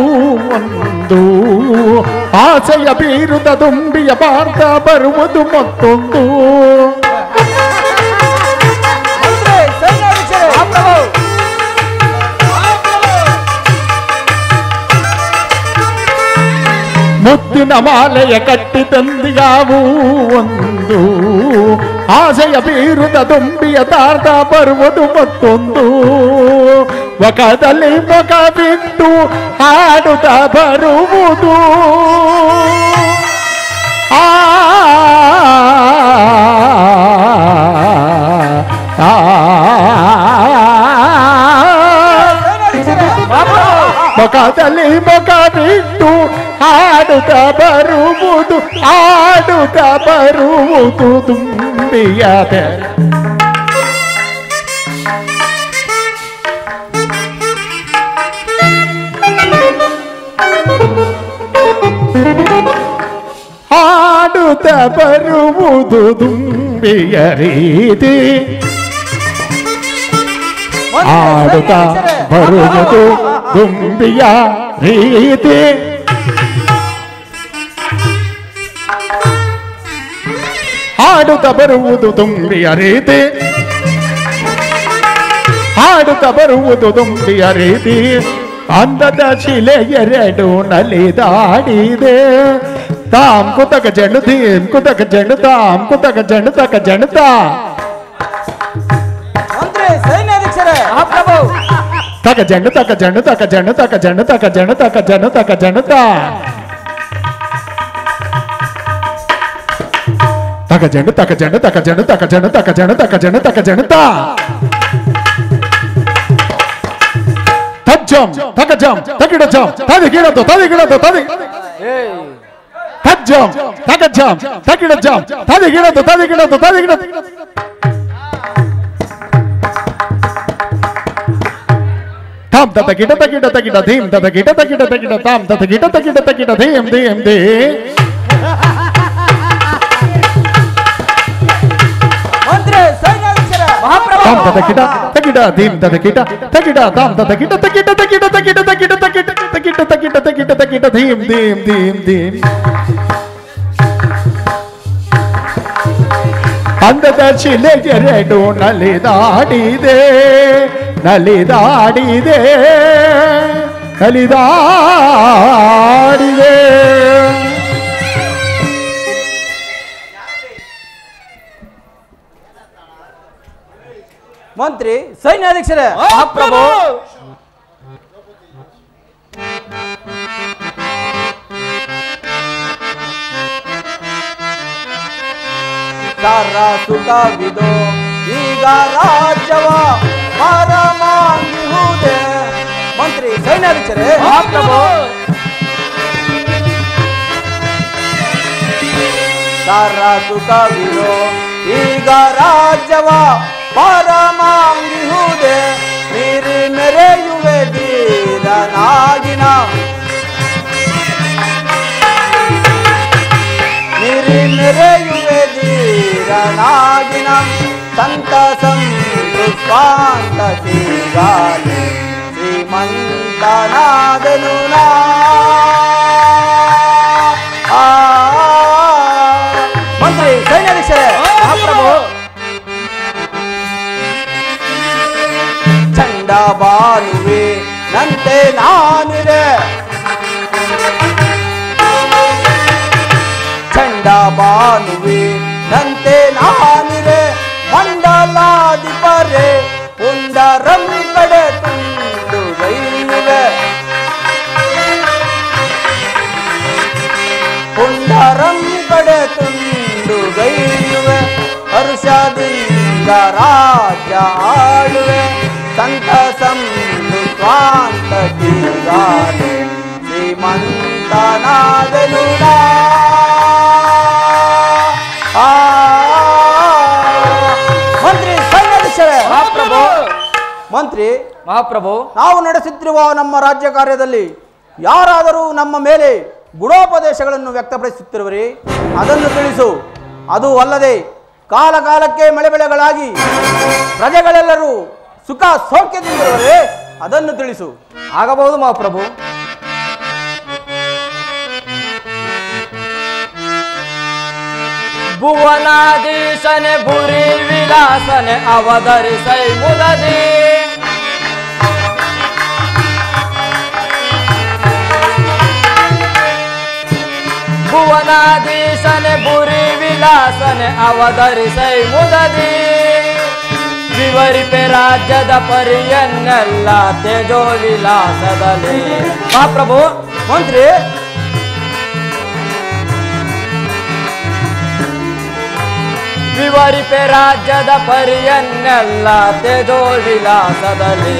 ಒಂದು ಆಸೆಯ ಬೀರುದ ದುಂಬಿಯ ಪಾರ್ಥ ಬರುವುದು ಮತ್ತೊಂದು ಮುತ್ತಿನ ಮಾಲೆಯ ಕಟ್ಟಿ ತಂದಿಗಾವು ಒಂದು ಆಸೆಯ ಬೀರುದ ದುಂಬಿಯ ತಾರ್ಥ ಬರುವುದು ಮತ್ತೊಂದು ಮುಖದಲ್ಲಿ ಮುಖ ಬಿಟ್ಟು ಹಾಡುತ್ತ ಬರುವುದು ಮುಖದಲ್ಲಿ ಮುಖ ಬಿಟ್ಟು ಹಾಡುತ್ತ ಬರುವುದು ಆಡುತ್ತ ಬರುವುದು ತುಂಬಿಯಾದ ಹಾಡುತ್ತ ಬರುವುದು ತುಂಬಿಯ ರೀತಿ ಆಡುತ್ತ ಬರುವುದು ತುಂಬಿಯ ರೀತಿ ಹಾಡುತ್ತ ಬರುವುದು ತುಂಬಿಯ ರೀತಿ ಹಾಡುತ್ತ ಬರುವುದು ತುಂಬಿಯ ರೀತಿ ಅಂದದ ಶಿಲೆ ಎರಡು ನಲಿದಾಡಿದೆ ತಾಮ್ ಕುತಕ ಜಣು ಧೀಮ್ ಕುತಕ ಜಣು ತಾಮ್ ಕುತಕ ಜಣು ತಕ ಜಣುತ
ಮಂತ್ರಿ ಸೈನ್ಯಾಧೀಶರೇ ಮಹಾಪ್ರಭು
ತಕ ಜಂಡು ತಕ ಜಂಡು ತಕ ಜಂಡು ತಕ ಜಂಡು ತಕ ಜಂಡು ತಕ ಜಂಡು ತಕ ಜಂಡು ತಕ ಜಂಡು ತಕ ಜಂಡು ತಕ ಜಂಡು ತಕ ಜಂಡು ತಕ ಜಂಡು ತಕ ಜಂಡು ತಕ ಜಂಡು ತಜ್ಜಂ ತಕ ಜಂ ತಕಿಡ ಜಂ ತದಿ ಗಿಡದು ತದಿ ಗಿಡದು ತದಿ ತಜ್ಜಂ ತಕ ಜಂ ತಕಿಡ ಜಂ ತದಿ ಗಿಡದು ತದಿ ಗಿಡದು ತದಿ ಗಿಡದು ತಾಂ ತತ ಗಿಡ ತಕಿಡ ತಕಿಡ ಧೀಂ ತತ ಗಿಡ ತಕಿಡ ತಕಿಡ ತಾಂ ತತ ಗಿಡ ತಕಿಡ ತಕಿಡ ಧೀಂ ಧೀಂ ಧೀ ತಾಂ ತತ ಗಿಡ ತಕಿಡ ಧೀಂ ತತ ಗಿಡ ತಕಿಡ ತಾಂ ತತ ಗಿಡ ತಕಿಡ ತಕಿಡ ತಕಿಡ ತಕಿಡ ತಕಿಡ ತಕಿಡ ತಕಿಡ ತಕಿಡ ತಕಿಡ ಧೀಂ ಧೀಂ ಧೀಂ ಧೀಂ ಅಂದದ ಶಿಲೆಗೆರಡು ನಲಿದಾಡಿದೆ ನಲಿದಾಡಿದೆ ನಲಿದಾಡಿದೆ
ಮಂತ್ರಿ ಸೈನ್ಯಾಧ್ಯಕ್ಷರೇ ಮಹಾಪ್ರಭು ಸಾರ ಸುಖವಿದು ಈಗ ರಾಜ್ಯವ ಪರಮಾಂಗಿಹುದೆ ಮಂತ್ರಿ ಸೈನ್ಯಾಧ್ಯಕ್ಷರೇ ಮಹಾಪ್ರಭು ಸಾರ ಸುಖವಿದು ಈಗ ರಾಜ್ಯವ ಪರಮಾಂಗಿಹುದೆ ಮೀರಿ ಮೆರೆಯುವೆ ಧೀರನಾಗಿನ ಮೀರಿ ಮೆರೆಯುವೆ ಧೀರನಾಗಿನ ಸಂತಸಂ ಸ್ವಾಂತತಿಗಾಲಿ ಶ್ರೀಮಂತನಾದನು ನಾ ಮಂತ್ರಿ ಸೈನ್ಯಾಧ್ಯಕ್ಷರೇ ಮಹಾಪ್ರಭು ಚಂಡ ಬಾಲುವೆ ನಂತೆ ನಾನಿರೆ ಚಂಡ ಬಾಲುವೆ ನಂತೆ ನಾನಿರೆ ಮಂಡಲಾಧಿಪರೆ ಪುಂಡರಂ ಕಡೆ ತುಂಡು ಗೈಯುವೆ ಪುಂಡರಂ ಕಡೆ ತುಂಡು ಗೈಯುವೆ ಹರ್ಷದಿಂದ ರಾಜ್ಯ ಆಳುವೆ ಸಂತಸಂ ಸ್ವಾಂತತಿಗಾಲೆ ಶ್ರೀಮಂತನಾದನು ನಾ ಮಂತ್ರಿ ಸೈನ್ಯಾಧ್ಯಕ್ಷರೇ ಮಹಾಪ್ರಭು ಮಂತ್ರಿ ಮಹಾಪ್ರಭು ನಾವು ನಡೆಸುತ್ತಿರುವ ನಮ್ಮ ರಾಜ್ಯ ಕಾರ್ಯದಲ್ಲಿ ಯಾರಾದರೂ ನಮ್ಮ ಮೇಲೆ ಗುಣೋಪದೇಶಗಳನ್ನು ವ್ಯಕ್ತಪಡಿಸುತ್ತಿರುವರೇ ಅದನ್ನು ತಿಳಿಸು. ಅದು ಅಲ್ಲದೆ ಕಾಲ ಕಾಲಕ್ಕೆ ಮಳೆ ಬೆಳೆಗಳಾಗಿ ಪ್ರಜೆಗಳೆಲ್ಲರೂ ಸುಖ ಸೌಖ್ಯದಿಂದಿರುವರೇ ಅದನ್ನು ತಿಳಿಸು. ಆಗಬಹುದು ಮಹಾಪ್ರಭು.
ಭುವನಾಧೀಶನೆ ಭುರಿ ವಿಲಾಸನೆ ಅವಧರಿಸೈ ಮುದದಿ ಭುವನಾಧೀಶನೆ ಭುರಿ ವಿಲಾಸನೆ ಅವಧರಿಸೈ ಮುದದಿ ವಿವರಿಪೆ ರಾಜ್ಯದ ಪರಿಯನ್ನೆಲ್ಲ ತೇಜೋ ವಿಲಾಸದಲ್ಲಿ. ಮಹಾಪ್ರಭು
ಮಂತ್ರಿ
ವಿವರಿಪೆ ರಾಜ್ಯದ ಪರಿಯನ್ನೆಲ್ಲ ತೇಜೋ ವಿಲಾಸದಲ್ಲಿ.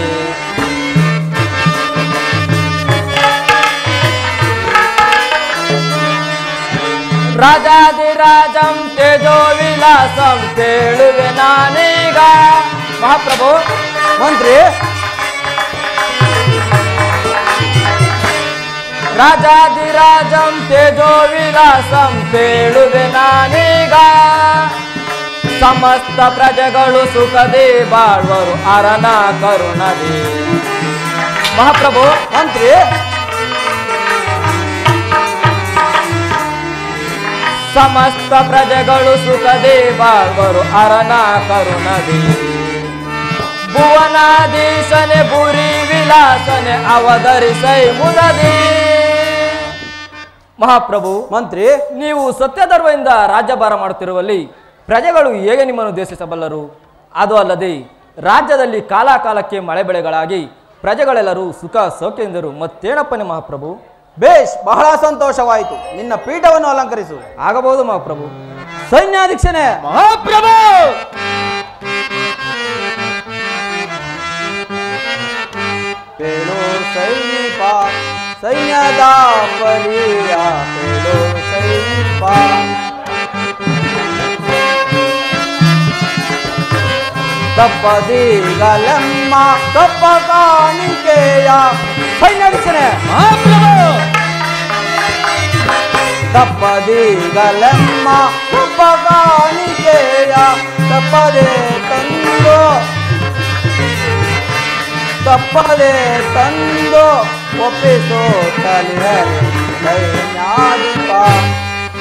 ರಾಜಾದಿರಾಜಂ ತೇಜೋ ವಿಲಾಸಂ ಕೇಳುವೆ ನಾನೀಗ. ಮಹಾಪ್ರಭು
ಮಂತ್ರಿ
ರಾಜಾದಿರಾಜಂ ತೇಜೋ ವಿಲಾಸಂ ಕೇಳುವೆ ನಾನೀಗ. ಸಮಸ್ತ ಪ್ರಜೆಗಳು ಸುಖದೇ ಬಾಳ್ವರು ಅರನ ಕರುಣದೇ. ಮಹಾಪ್ರಭು
ಮಂತ್ರಿ
ಸಮಸ್ತ ಪ್ರಜೆಗಳು ಸುಖದೇ ಬಾಳ್ವರು ಅರನ ಕರುಣದೇ. ಭುವನಾಧೀಶನೆ ಭುರಿ ವಿಲಾಸನೆ ಅವಧರಿಸೈ ಮುದದಿ. ಮಹಾಪ್ರಭು
ಮಂತ್ರಿ
ನೀವು ಸತ್ಯಧರ್ಮದಿಂದ ರಾಜ್ಯಭಾರ ಮಾಡುತ್ತಿರುವಲ್ಲಿ ಪ್ರಜೆಗಳು ಹೇಗೆ ನಿಮ್ಮನ್ನು ದ್ವೇಷಿಸಬಲ್ಲರು? ಅದು ಅಲ್ಲದೆ ರಾಜ್ಯದಲ್ಲಿ ಕಾಲಕಾಲಕ್ಕೆ ಮಳೆ ಬೆಳೆಗಳಾಗಿ ಪ್ರಜೆಗಳೆಲ್ಲರೂ ಸುಖ ಸೌಖ್ಯದಿಂದರು. ಮತ್ತೇನಪ್ಪನೇ ಮಹಾಪ್ರಭು?
ಬೇಷ್, ಬಹಳ ಸಂತೋಷವಾಯಿತು. ನಿನ್ನ ಪೀಠವನ್ನು ಅಲಂಕರಿಸು.
ಆಗಬಹುದು ಮಹಾಪ್ರಭು.
ಸೈನ್ಯಾಧೀಕ್ಷನೇ
ಮಹಾಪ್ರಭು.
ಪೇಳೋ ಸೈನಿಕ ಸೈನ್ಯದ ಪರಿಯ ಪೇಳೋ ಸೈನಿಕ ತಪ್ಪದಿಗಲೆಮ್ಮ ತಪ್ಪ ಕಾಣಿಕೆಯ ಸೈನ್ಯಾಧೀಕ್ಷನೇ ತಪ್ಪದಿಗಲೆಮ್ಮ ತಪ್ಪ ಕಾಣಿಕೆಯ ತಪ್ಪದೆ ತಂದು ತಪ್ಪದೆ ತಂದು ಒಪ್ಪಿಸೋ ತಲೆಯರೆ ಸೈನ್ಯಾಧಿಪ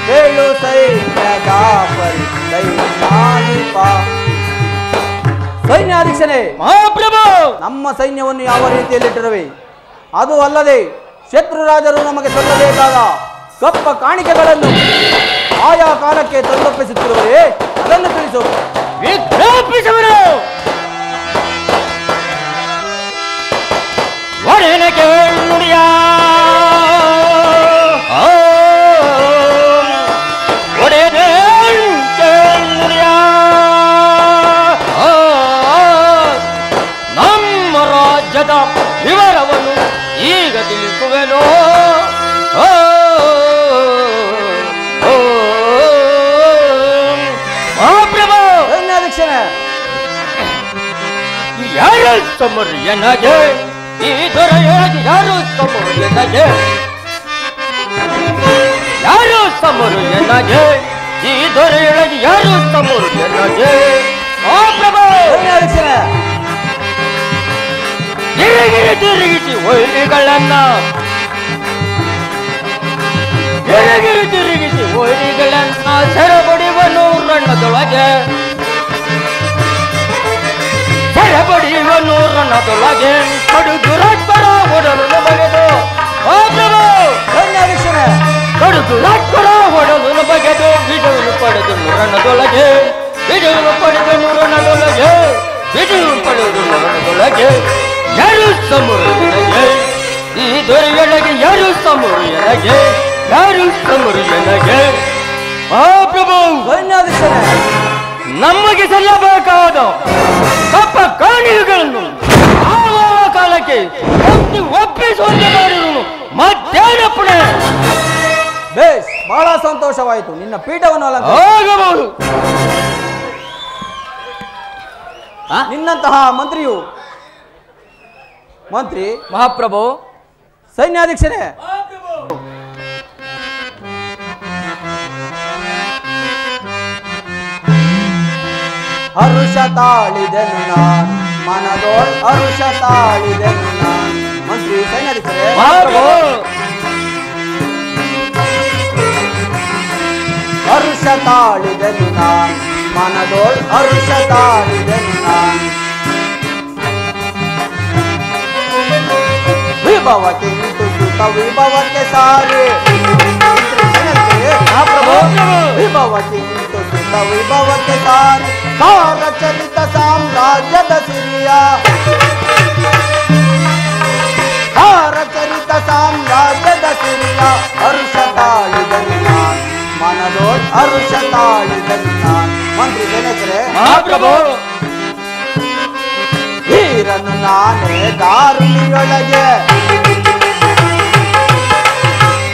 ಹೇಳು ಸೈನ್ಯದ ಪರಿ ಸೈನ್ಯಾಧಿಪ. ಸೈನ್ಯಾಧೀಕ್ಷನೇ
ಮಹಾಪ್ರಭು.
ನಮ್ಮ ಸೈನ್ಯವನ್ನು ಯಾವ ರೀತಿಯಲ್ಲಿಟ್ಟಿರುವೆ? ಅದು ಅಲ್ಲದೆ ಶತ್ರುರಾಜರು ನಮಗೆ ಸಲ್ಲಬೇಕಾದ ಕಪ್ಪ ಕಾಣಿಕೆಗಳನ್ನು ಆಯಾ ಕಾಲಕ್ಕೆ ತಂದೊಪ್ಪಿಸುತ್ತಿರುವೇ ಅದನ್ನು ತಿಳಿಸು.
ವಿಜ್ಞಾಪಿಸುವರು ಒಡೆನಕ್ಕೆ ನುಡಿಯ ಒಡೆನಕ್ಕೆ ನುಡಿಯ ನಮ್ಮ ರಾಜ್ಯದ ವಿವರವನ್ನು ಈಗ ತಿಳಿಸುವೆನೋ. ಮಹಾಪ್ರಭು.
ಸೈನ್ಯಾಧೀಕ್ಷನೇ
ಯಾರು ಸಮರು ಎನಗೆ ಈ ದೊರೆಯಾಗಿ ಯಾರು ಸಮರು ಎನಗೆ ಯಾರು ಸಮರು ಎನಗೆ ಈ ದೊರೆಯೊಳಗೆ ಯಾರು ಸಮರು ಎನಗೆ. ಮಹಾಪ್ರಭು.
ಸೈನ್ಯಾಧೀಕ್ಷನೇ
ತಿರುಗಿಸಿ ಒಯ್ಲಿಗಳನ್ನ ತಿರುಗಿಸಿ ಒಯ್ಲಿಗಳನ್ನ ಸೆರೆಬಡಿವನು ರಣ್ಣದೊಳಗೆ ಸೆರೆಬಡಿವನು ರಣ್ಣದೊಳಗೆ ಕಡು ದುರಾತ್ಮರ ಒಡಲು ಬಗೆದು. ಮಹಾಪ್ರಭು.
ಸೈನ್ಯಾಧೀಕ್ಷನೇ
ಕಡು ದುರಾತ್ಮರ ಒಡಲು ಬಗೆದು ಬಿಡುವನ್ನು ಪಡೆದು ರಣದೊಳಗೆ ಬಿಡುವನ್ನು ಪಡೆದು ರಣದೊಳಗೆ ಬಿಡುವನ್ನು ಪಡೆದು ರಣದೊಳಗೆ ಯಾರು ಸಮರು ಎನಗೆ ಈ ದೊರೆಯೊಳಗೆ ಯಾರು ಸಮರು ಎನಗೆ ಯಾರು ಸಮರು ಎನಗೆ. ಮಹಾಪ್ರಭು.
ಸೈನ್ಯಾಧೀಕ್ಷನೇ
ನಮಗೆ ಸಲ್ಲಬೇಕಾದ ತಪ್ಪ ಕಾಣಿಕೆಗಳನ್ನು ಆ ಕಾಲಕ್ಕೆ ಒಪ್ಪಿಸುವಂತೆ ಮಾಡಿರುವನು ಮತ್ತೇನಪ್ಪಣೆ.
ಬೇಷ್, ಬಹಳ ಸಂತೋಷವಾಯಿತು. ನಿನ್ನ ಪೀಠವನ್ನು ಅಲಂಕರಿಸು.
ಆಗಬಹುದು.
ನಿನ್ನಂತಹ ಮಂತ್ರಿಯು ಮಂತ್ರಿ
ಮಹಾಪ್ರಭು.
ಸೈನ್ಯಾಧೀಕ್ಷನೇ ಹರುಷ ತಾಳಿದೆನು ನಾನು ಮನದೋಳ್ ಹರುಷ ತಾಳಿದೆನು ನಾನು. ಮಂತ್ರಿ ಸೈನ್ಯಾಧೀಕ್ಷರೇ
ಮಹಾಪ್ರಭು.
ಹರುಷ ತಾಳಿದೆನು ನಾನು ಮನದೋಳ್ ಹರುಷ ತಾಳಿದೆನು ನಾನು. ವಿಭವಕ್ಕೆ ತುಸುತ ವಿಭವಕ್ಕೆ ಸಾರಿ ವಿಭವಕ್ಕೆ ತುಸುತ ವಿಭವಕ್ಕೆ ಸಾರಿ ಕಾರ ಚಲಿತ ಸಾಮ್ರಾಜ್ಯದ ಸಿರಿಯ ಕಾರ ಚಲಿತ ಸಾಮ್ರಾಜ್ಯದ ಸಿರಿಯ ಹರುಷ ತಾಳಿದನು ನಾನು ಮನದೋಳ್ ಹರುಷ ತಾಳಿದನು ನಾನು. ಮಂತ್ರಿ ಜನಕರೇ
ಮಹಾಪ್ರಭು.
ವೀರನು ನಾನೇ ದಾರುಣಿಯೊಳಗೆ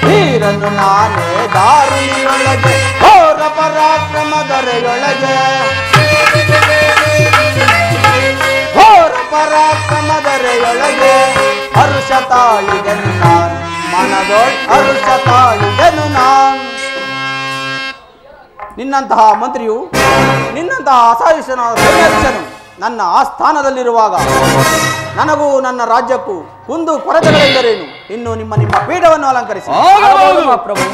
ವೀರನು ನಾನೇ ದಾರುಣಿಯೊಳಗೆ ಘೋರ ಪರಾಕ್ರಮ ದೊರೆಯೊಳಗೆ ಘೋರ ಪರಾಕ್ರಮ ದೊರೆಯೊಳಗೆ ಹರುಷ ತಾಳಿದನು ನಾನು ಮನದೋಳ್ ಹರುಷ ತಾಳಿದನು ನಾನು. ನಿನ್ನಂತಹ ಮಂತ್ರಿಯು ನಿನ್ನಂತಹ ಅಸಾಯುಷನಾದ ಸೈನ್ಯಾಧೀಶನು ನನ್ನ ಆಸ್ಥಾನದಲ್ಲಿರುವಾಗ ನನಗೂ ನನ್ನ ರಾಜ್ಯಕ್ಕೂ ಕುಂದು ಕೊರತೆಗಳೆಂದರೇನು? ಇನ್ನು ನಿಮ್ಮ ನಿಮ್ಮ ಪೀಠವನ್ನು ಅಲಂಕರಿಸಿ.
ಮಹಾಪ್ರಭು.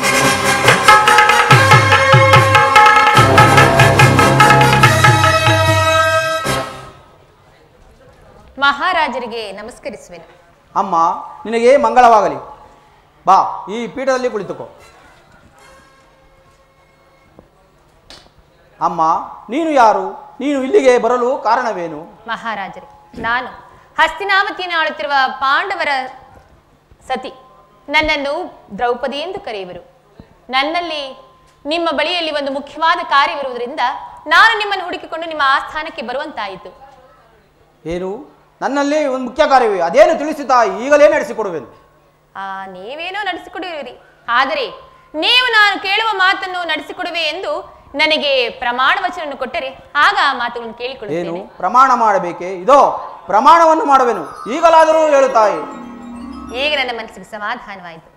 ಮಹಾರಾಜರಿಗೆ ನಮಸ್ಕರಿಸುವೆನು.
ಅಮ್ಮ, ನಿನಗೆ ಮಂಗಳವಾಗಲಿ. ಬಾ, ಈ ಪೀಠದಲ್ಲಿ ಕುಳಿತುಕೋ. ಅಮ್ಮ, ನೀನು ಯಾರು? ನೀನು ಇಲ್ಲಿಗೆ ಬರಲು ಕಾರಣವೇನು?
ಮಹಾರಾಜರೇ, ನಾನು ಹಸ್ತಿನಾವತಿಯನ್ನು ಆಳುತ್ತಿರುವ ಪಾಂಡವರ ಸತಿ ನನ್ನನ್ನು ದ್ರೌಪದಿ ಎಂದು ಕರೆಯುವರು. ನನ್ನಲ್ಲಿ ನಿಮ್ಮ ಬಳಿಯಲ್ಲಿ ಒಂದು ಮುಖ್ಯವಾದ ಕಾರ್ಯವಿರುವುದರಿಂದ ನಾನು ನಿಮ್ಮನ್ನು ಹುಡುಕಿಕೊಂಡು ನಿಮ್ಮ ಆಸ್ಥಾನಕ್ಕೆ ಬರುವಂತಾಯಿತು.
ಏನು? ನನ್ನಲ್ಲಿ ಒಂದು ಮುಖ್ಯ ಕಾರ್ಯವೇ? ಅದೇನು ತಿಳಿಸುತ್ತಾ ಈಗಲೇ ನಡೆಸಿಕೊಡುವೆನು.
ನೀವೇನೋ ನಡೆಸಿಕೊಡುವಿರಿ, ಆದರೆ ನೀವು ನಾನು ಕೇಳುವ ಮಾತನ್ನು ನಡೆಸಿಕೊಡುವೆ ಎಂದು ನನಗೆ ಪ್ರಮಾಣ ವಚನವನ್ನು ಕೊಟ್ಟರೆ ಆಗ ಆ ಮಾತುಗಳನ್ನು ಕೇಳಿಕೊಳ್ಳುತ್ತೇನೆ.
ಏನು ಪ್ರಮಾಣ ಮಾಡಬೇಕೆ? ಇದೋ ಪ್ರಮಾಣವನ್ನು ಮಾಡುವೆನು, ಈಗಲಾದರೂ ಹೇಳುತ್ತಾಯಿ.
ಈಗ ನನ್ನ ಮನಸ್ಸಿಗೆ ಸಮಾಧಾನವಾಯಿತು.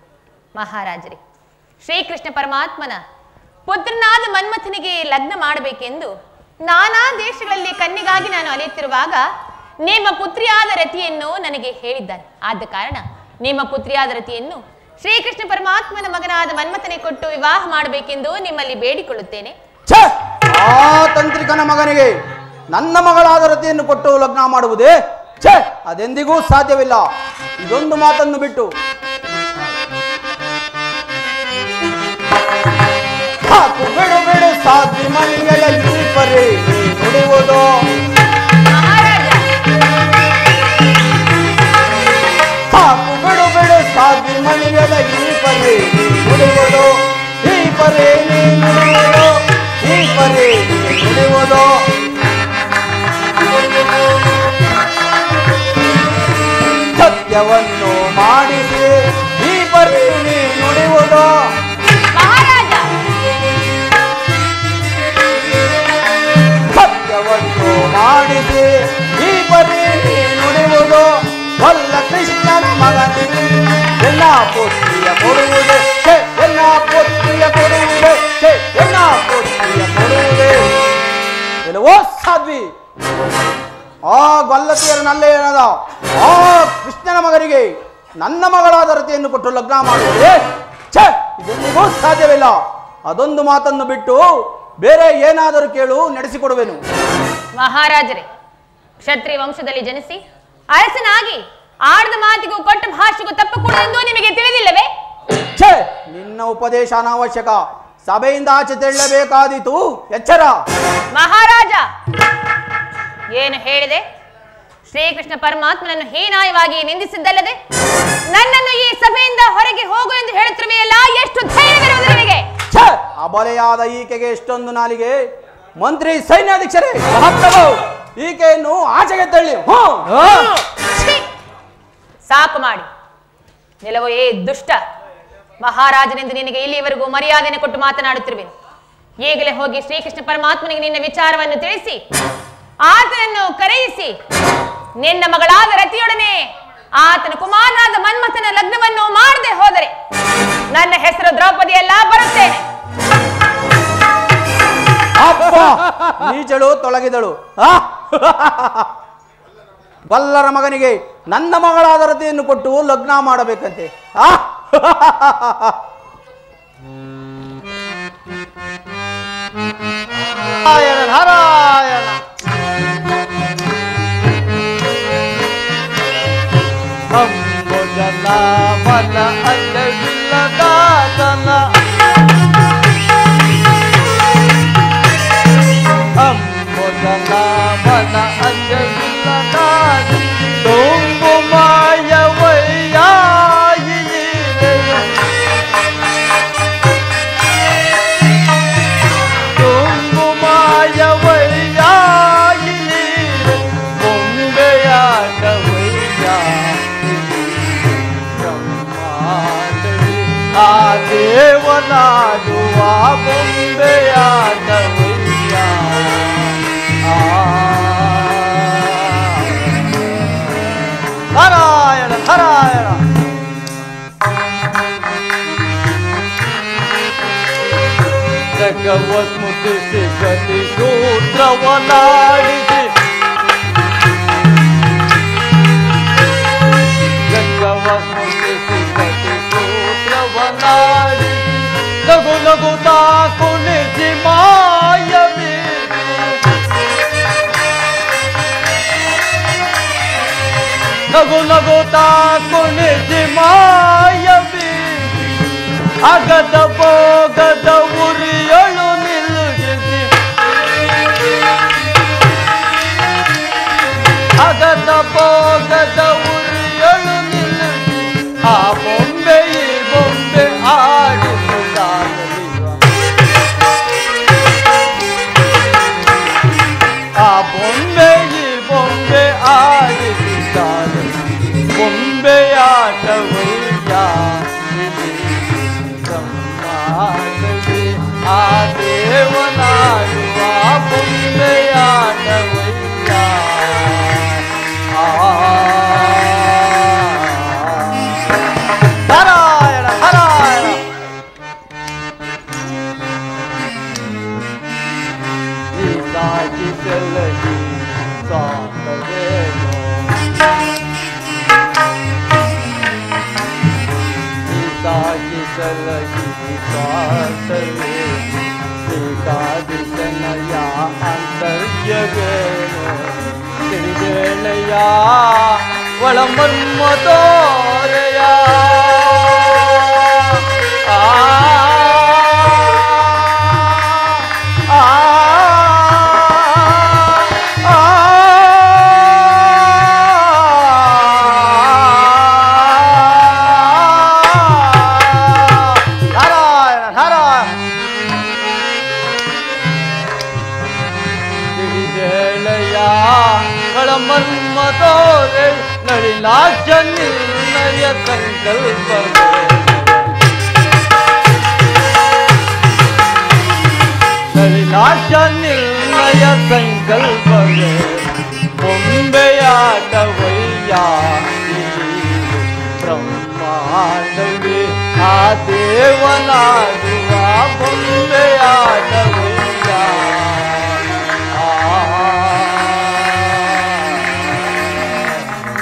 ಮಹಾರಾಜರೇ, ಶ್ರೀಕೃಷ್ಣ ಪರಮಾತ್ಮನ ಪುತ್ರನಾದ ಮನ್ಮಥನಿಗೆ ಲಗ್ನ ಮಾಡಬೇಕೆಂದು ನಾನಾ ದೇಶಗಳಲ್ಲಿ ಕನ್ಯೆಗಾಗಿ ನಾನು ಅಲೆಯುತ್ತಿರುವಾಗ ನಿಮ್ಮ ಪುತ್ರಿಯಾದ ರತಿಯನ್ನು ನನಗೆ ಹೇಳಿದ್ದಾನೆ. ಆದ ಕಾರಣ ನಿಮ್ಮ ಪುತ್ರಿಯಾದ ರತಿಯನ್ನು ಶ್ರೀಕೃಷ್ಣ ಪರಮಾತ್ಮನ ಮಗನಾದ ಮನ್ಮಥನಿಗೆ ಕೊಟ್ಟು ವಿವಾಹ ಮಾಡಬೇಕೆಂದು ನಿಮ್ಮಲ್ಲಿ ಬೇಡಿಕೊಳ್ಳುತ್ತೇನೆ.
ಆ ತಂತ್ರಿಕನ ಮಗನಿಗೆ ನನ್ನ ಮಗಳಾದ ರತಿಯನ್ನು ಕೊಟ್ಟು ಲಗ್ನ ಮಾಡುವುದೇ? ಛೇ, ಅದೆಂದಿಗೂ ಸಾಧ್ಯವಿಲ್ಲ. ಇದೊಂದು ಮಾತನ್ನು ಬಿಟ್ಟು ಬಿಡು ಬಿಡು ಸಾಧ್ವಿ ಮನೆಯ ಪರಿ ನುಡಿಯುವುದು. ಸಾಕು ಬಿಡು ಬಿಡು ಸಾಧ್ವಿ ಮನೆಯ ಪರಿ ನುಡಿಯುವುದು. ಈ ಪರಿ ನುಡಿಯುವುದು, ಈ ಪರಿ ನುಡಿಯುವುದು. ಸತ್ಯವನ್ನು ಮಾಡಿಸಿ ಈ ಪರಿ ನುಡಿಯುವುದು. ಸತ್ಯವನ್ನು ಮಾಡಿಸಿ ಈ ಪರಿ ನುಡಿಯುವುದು. ವಲ್ಲ ಕೃಷ್ಣನ ಮಗನಿಗೆ ಎಲ್ಲ ಪುತ್ರಿಯ ಕೊಡುವುದೇ, ಎಲ್ಲ ಪುತ್ರಿಯ ಕೊಡುವುದೇ, ಎಲ್ಲ ಪುತ್ರಿಯ ಕೊಡುವುದೇ. ಎಲ್ಲವೋ ಸಾಧ್ವಿ, ಆ ಗೊಲ್ಲತಿಯರನಲ್ಲೇ ಏನದ ಆ ಕೃಷ್ಣನ ಮಗನಿಗೆ ನನ್ನ ಮಗಳಾದ ರತಿಯನ್ನು ಕೊಟ್ಟು ಲಗ್ನ ಮಾಡುವುದೇ? ಛೇ, ಇದೆಂದಿಗೂ ಸಾಧ್ಯವಿಲ್ಲ. ಅದೊಂದು ಮಾತನ್ನು ಬಿಟ್ಟು ಬೇರೆ ಏನಾದರೂ ಕೇಳು, ನಡೆಸಿಕೊಡುವೆನು.
ಮಹಾರಾಜರೇ, ಕ್ಷತ್ರಿಯ ವಂಶದಲ್ಲಿ ಜನಿಸಿ ಅರಸನಾಗಿ ಆಡಿದ ಮಾತಿಗೂ ಕೊಟ್ಟ ಭಾಷೆಗೂ ತಪ್ಪಕೂಡದೆಂದು ನಿಮಗೆ ತಿಳಿದಿಲ್ಲವೇ?
ಛೇ, ನಿನ್ನ ಉಪದೇಶ ಅನಾವಶ್ಯಕ. ಸಭೆಯಿಂದ ಆಚೆ ತೆಳ್ಳಬೇಕಾದೀತು, ಎಚ್ಚರ.
ಮಹಾರಾಜ, ಏನು ಹೇಳಿದೆ? ಶ್ರೀಕೃಷ್ಣ ಪರಮಾತ್ಮನನ್ನು ಹೀನಾಯವಾಗಿ ನಿಂದಿಸಿದ್ದಲ್ಲದೆ ನನ್ನನ್ನು ಈ ಸಭೆಯಿಂದ ಹೊರಗೆ ಹೋಗು ಎಂದು ಹೇಳುತ್ತಿರುವೆಯಲ್ಲ, ಎಷ್ಟು ಧೈರ್ಯವಿರುವುದು ನಿಮಗೆ?
ಅಬಲೆಯಾದ ಈಕೆಗೆ ಎಷ್ಟೊಂದು ನಾಲಿಗೆ. ಮಂತ್ರಿ ಸೈನ್ಯಾಧೀಶರೇ, ಈಕೆಯನ್ನು ಆಚೆಗೆ ತಳ್ಳಿ.
ಸಾಕು ಮಾಡಿ ನಿಲವೋ ಏ ದುಷ್ಟ. ಮಹಾರಾಜನೆಂದು ನಿನಗೆ ಇಲ್ಲಿಯವರೆಗೂ ಮರ್ಯಾದೆಯನ್ನು ಕೊಟ್ಟು ಮಾತನಾಡುತ್ತಿರುವೆನು. ಈಗಲೇ ಹೋಗಿ ಶ್ರೀಕೃಷ್ಣ ಪರಮಾತ್ಮನಿಗೆ ನಿನ್ನ ವಿಚಾರವನ್ನು ತಿಳಿಸಿ ಆತನನ್ನು ಕರೆಯಿಸಿ ನಿನ್ನ ಮಗಳಾದ ರತಿಯೊಡನೆ ಆತನ ಕುಮಾರನಾದ ಮನ್ಮಥನ ಲಗ್ನವನ್ನು ಮಾಡದೆ ಹೋದರೆ ನನ್ನ ಹೆಸರು ದ್ರೌಪದಿ ಅಲ್ಲ, ಬರುತ್ತೇನೆ.
ನೀಚಳು ತೊಳಗಿದಳು. ಬಲ್ಲರ ಮಗನಿಗೆ ನನ್ನ ಮಗಳಾದ ರತಿಯನ್ನು ಕೊಟ್ಟು ಲಗ್ನ ಮಾಡಬೇಕಂತೆ. ನಾರಾಯಣ ಅಂಬುಜನ ವನ ಅಂದವಿಲ್ಲದಾದನ ಅಂಬುಜನ ವನ ಅಂದವಿಲ್ಲದಾದ ತುಂಬು ಮಾಯವಯ್ಯಾಯಿ ತುಂಬು ಮಾಯವಯ್ಯಾಯಿ ಬೊಂಬೆಯಾದವಯ್ಯ ಆ ದೇವನಾಡುವ ಬೊಂಬೆಯಾದವಯ್ಯ. ನಾರಾಯಣ ನಾರಾಯಣ. ಜಗವಸ್ಮುತಿಸಿ ಗತಿ ಸೂತ್ರವನಾಡಿಸಿ ಜಗವಸ್ಮುತಿಸಿ ಗತಿ ಸೂತ್ರವನಾಡಿಸಿ ನಗು ನಗುತ್ತಾ ಕುಣಿಸಿ ಮಾಯವೇ ನಗು ನಗುತ್ತಾ ಕುಣಿಸಿ ಮಾಯವೇ ಅಗದ ಭೋಗದ ಉರಿಯಳು ನಿಲ್ಲಿಸಿ ಅಗದ ಭೋಗ
ಸಲಹಿ ಸಾಕವೇನೋ ಸಾಗಿ ಸಲಹಿ ಸಾಕವೇನೋ ಬೇಕಾದಿಸನಯ ಅಂತರ್ಯವೇನೋ ತಿಳಿದೇಳೆಯ ಒಳಮರ್ಮ ತೋರೆಯ ಮರ್ಮತೋರೆ ನಳಿನಾಶ ನಿರ್ಣಯ ಸಂಕಲ್ಪವೇ ನಳಿನಾಶ ನಿರ್ಣಯ ಸಂಕಲ್ಪವೇ ಬೊಂಬೆಯಾಟವಯ್ಯ ಬ್ರಹ್ಮಾಂಡವೇ ಆ ದೇವನಾಡುವ ಬೊಂಬೆಯಾಟವಯ್ಯ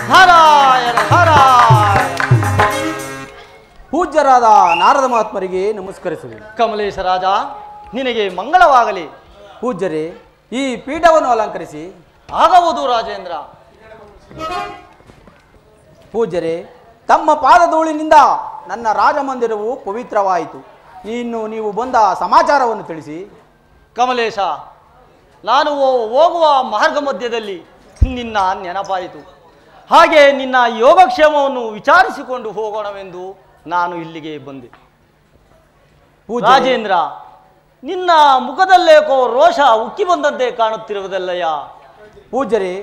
ನಾರಾಯಣ ನಾರಾಯಣ.
ಪೂಜ್ಯರಾದ ನಾರದ ಮಹಾತ್ಮರಿಗೆ ನಮಸ್ಕರಿಸುವೆ.
ಕಮಲೇಶ ರಾಜ, ನಿನಗೆ ಮಂಗಳವಾಗಲಿ.
ಪೂಜ್ಯರೇ, ಈ ಪೀಠವನ್ನು ಅಲಂಕರಿಸಿ.
ಆಗಬಹುದು ರಾಜೇಂದ್ರ.
ಪೂಜ್ಯರೇ, ತಮ್ಮ ಪಾದಧೂಳಿನಿಂದ ನನ್ನ ರಾಜಮಂದಿರವು ಪವಿತ್ರವಾಯಿತು. ನೀವು ಬಂದ ಸಮಾಚಾರವನ್ನು ತಿಳಿಸಿ.
ಕಮಲೇಶ, ನಾನು ಹೋಗುವ ಮಾರ್ಗ ಮಧ್ಯದಲ್ಲಿ ನಿನ್ನ ನೆನಪಾಯಿತು. ಹಾಗೆ ನಿನ್ನ ಯೋಗಕ್ಷೇಮವನ್ನು ವಿಚಾರಿಸಿಕೊಂಡು ಹೋಗೋಣವೆಂದು ನಾನು ಇಲ್ಲಿಗೆ ಬಂದೆ. ರಾಜೇಂದ್ರ, ನಿನ್ನ ಮುಖದಲ್ಲೇಕೋ ರೋಷ ಉಕ್ಕಿ ಬಂದಂತೆ ಕಾಣುತ್ತಿರುವುದಲ್ಲಯ್ಯ.
ಪೂಜ್ಯರೇ,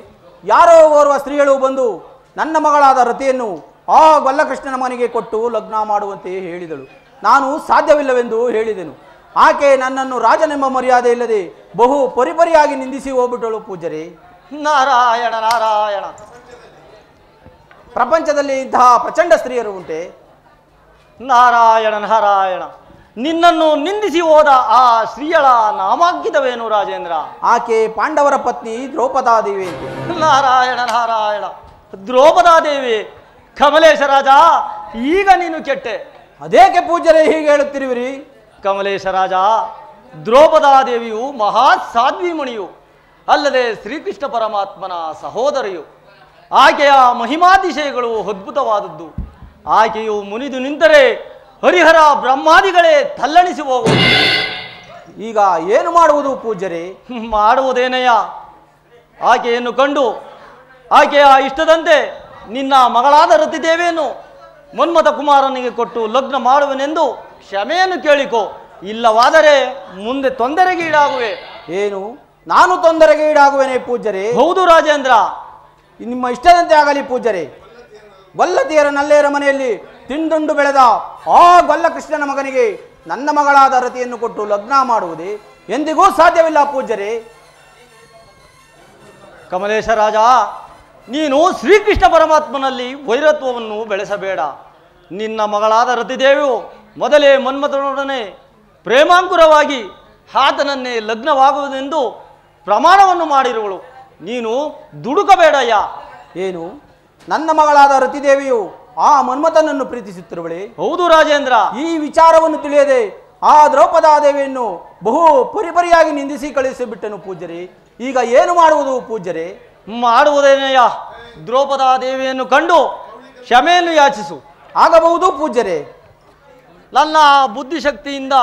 ಯಾರೋ ಓರ್ವ ಸ್ತ್ರೀಗಳು ಬಂದು ನನ್ನ ಮಗಳಾದ ರತಿಯನ್ನು ಆ ಗೊಲ್ಲಕೃಷ್ಣನ ಮನೆಗೆ ಕೊಟ್ಟು ಲಗ್ನ ಮಾಡುವಂತೆ ಹೇಳಿದಳು. ನಾನು ಸಾಧ್ಯವಿಲ್ಲವೆಂದು ಹೇಳಿದೆನು. ಆಕೆ ನನ್ನನ್ನು ರಾಜನೆಂಬ ಮರ್ಯಾದೆ ಇಲ್ಲದೆ ಬಹು ಪರಿಪರಿಯಾಗಿ ನಿಂದಿಸಿ ಹೋಗ್ಬಿಟ್ಟಳು. ಪೂಜ್ಯರೇ,
ನಾರಾಯಣ ನಾರಾಯಣ.
ಪ್ರಪಂಚದಲ್ಲಿ ಇಂತಹ ಪ್ರಚಂಡ ಸ್ತ್ರೀಯರು ಉಂಟೆ?
ನಾರಾಯಣ ನಾರಾಯಣ. ನಿನ್ನನ್ನು ನಿಂದಿಸಿ ಹೋದ ಆ ಸ್ತ್ರೀಯಳ ನಾಮಾಂಕಿತವೇನು ರಾಜೇಂದ್ರ?
ಆಕೆ ಪಾಂಡವರ ಪತ್ನಿ ದ್ರೌಪದಾದೇವಿ.
ನಾರಾಯಣ ನಾರಾಯಣ. ದ್ರೌಪದಾದೇವಿ. ಕಮಲೇಶ ರಾಜ, ಈಗ ನೀನು ಕೆಟ್ಟೆ.
ಅದೇಕೆ ಪೂಜ್ಯರೇ ಹೀಗೆ ಹೇಳುತ್ತಿರುವಿರಿ?
ಕಮಲೇಶ ರಾಜ, ದ್ರೌಪದಾದೇವಿಯು ಮಹಾ ಸಾಧ್ವಿಮಣಿಯು, ಅಲ್ಲದೆ ಶ್ರೀಕೃಷ್ಣ ಪರಮಾತ್ಮನ ಸಹೋದರಿಯು. ಆಕೆಯ ಮಹಿಮಾತಿಶಯಗಳು ಅದ್ಭುತವಾದದ್ದು. ಆಕೆಯು ಮುನಿದು ನಿಂತರೆ ಹರಿಹರ ಬ್ರಹ್ಮಾದಿಗಳೇ ತಲ್ಲಣಿಸಿ ಹೋಗುವುದು.
ಈಗ ಏನು ಮಾಡುವುದು ಪೂಜ್ಯರೇ?
ಮಾಡುವುದೇನಯ್ಯ, ಆಕೆಯನ್ನು ಕಂಡು ಆಕೆಯ ಇಷ್ಟದಂತೆ ನಿನ್ನ ಮಗಳಾದ ರತಿದೇವಿಯನ್ನು ಮನ್ಮಥ ಕುಮಾರನಿಗೆ ಕೊಟ್ಟು ಲಗ್ನ ಮಾಡುವನೆಂದು ಕ್ಷಮೆಯನ್ನು ಕೇಳಿಕೋ. ಇಲ್ಲವಾದರೆ ಮುಂದೆ ತೊಂದರೆಗೆ ಈಡಾಗುವೆ.
ಏನು, ನಾನು ತೊಂದರೆಗೆ ಈಡಾಗುವೆನೆ ಪೂಜ್ಯರೇ?
ಹೌದು ರಾಜೇಂದ್ರ.
ನಿಮ್ಮ ಇಷ್ಟದಂತೆ ಆಗಲಿ ಪೂಜ್ಯರೇ. ಗೊಲ್ಲತಿಯರ ನಲ್ಲೇರ ಮನೆಯಲ್ಲಿ ತಿಂಡುಂಡು ಬೆಳೆದ ಆ ಗೊಲ್ಲಕೃಷ್ಣನ ಮಗನಿಗೆ ನನ್ನ ಮಗಳಾದ ರತಿಯನ್ನು ಕೊಟ್ಟು ಲಗ್ನ ಮಾಡುವುದೇ ಎಂದಿಗೂ ಸಾಧ್ಯವಿಲ್ಲ ಪೂಜ್ಯರೇ.
ಕಮಲೇಶ ರಾಜ, ನೀನು ಶ್ರೀಕೃಷ್ಣ ಪರಮಾತ್ಮನಲ್ಲಿ ವೈರತ್ವವನ್ನು ಬೆಳೆಸಬೇಡ. ನಿನ್ನ ಮಗಳಾದ ರತಿದೇವಿಯು ಮೊದಲೇ ಮನ್ಮಥನೊಡನೆ ಪ್ರೇಮಾಂಕುರವಾಗಿ ಆತನನ್ನೇ ಲಗ್ನವಾಗುವುದೆಂದು ಪ್ರಮಾಣವನ್ನು ಮಾಡಿರುವಳು. ನೀನು ದುಡುಕಬೇಡಯ್ಯ.
ಏನು, ನನ್ನ ಮಗಳಾದ ರತಿದೇವಿಯು ಆ ಮನ್ಮಥನನ್ನು ಪ್ರೀತಿಸುತ್ತಿರುವಳೆ?
ಹೌದು ರಾಜೇಂದ್ರ.
ಈ ವಿಚಾರವನ್ನು ತಿಳಿಯದೆ ಆ ದ್ರೌಪದಾದೇವಿಯನ್ನು ಬಹು ಪರಿಪರಿಯಾಗಿ ನಿಂದಿಸಿ ಕಳಿಸಿಬಿಟ್ಟನು ಪೂಜ್ಯರೇ. ಈಗ ಏನು ಮಾಡುವುದು ಪೂಜ್ಯರೇ?
ಮಾಡುವುದೇನಯ್ಯ, ದ್ರೌಪದಾದೇವಿಯನ್ನು ಕಂಡು ಕ್ಷಮೆಯನ್ನು ಯಾಚಿಸು.
ಆಗಬಹುದು ಪೂಜ್ಯರೇ.
ನನ್ನ ಬುದ್ಧಿಶಕ್ತಿಯಿಂದ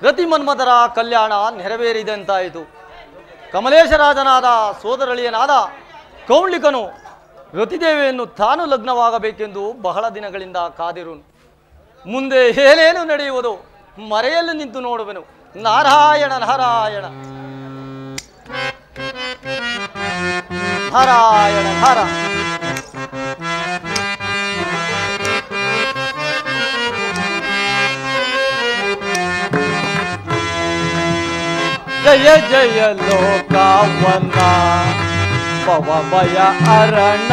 ರತಿ ಮನ್ಮಥರ ಕಲ್ಯಾಣ ನೆರವೇರಿದಂತಾಯಿತು. ಕಮಲೇಶರಾಜನಾದ ಸೋದರಳಿಯನಾದ ಕೌಂಡ್ಲಿಕನು ರತಿದೇವಿಯನ್ನು ತಾನು ಲಗ್ನವಾಗಬೇಕೆಂದು ಬಹಳ ದಿನಗಳಿಂದ ಕಾದಿರುನು. ಮುಂದೆ ಏನೇನು ನಡೆಯುವುದು ಮರೆಯಲ್ಲಿ ನಿಂತು ನೋಡುವೆನು. ನಾರಾಯಣ ನಾರಾಯಣ ನಾರಾಯಣ ನಾರಾಯಣ. ಜಯ ಜಯ ಲೋಕವನ ಪವಮಯ ಅರಣ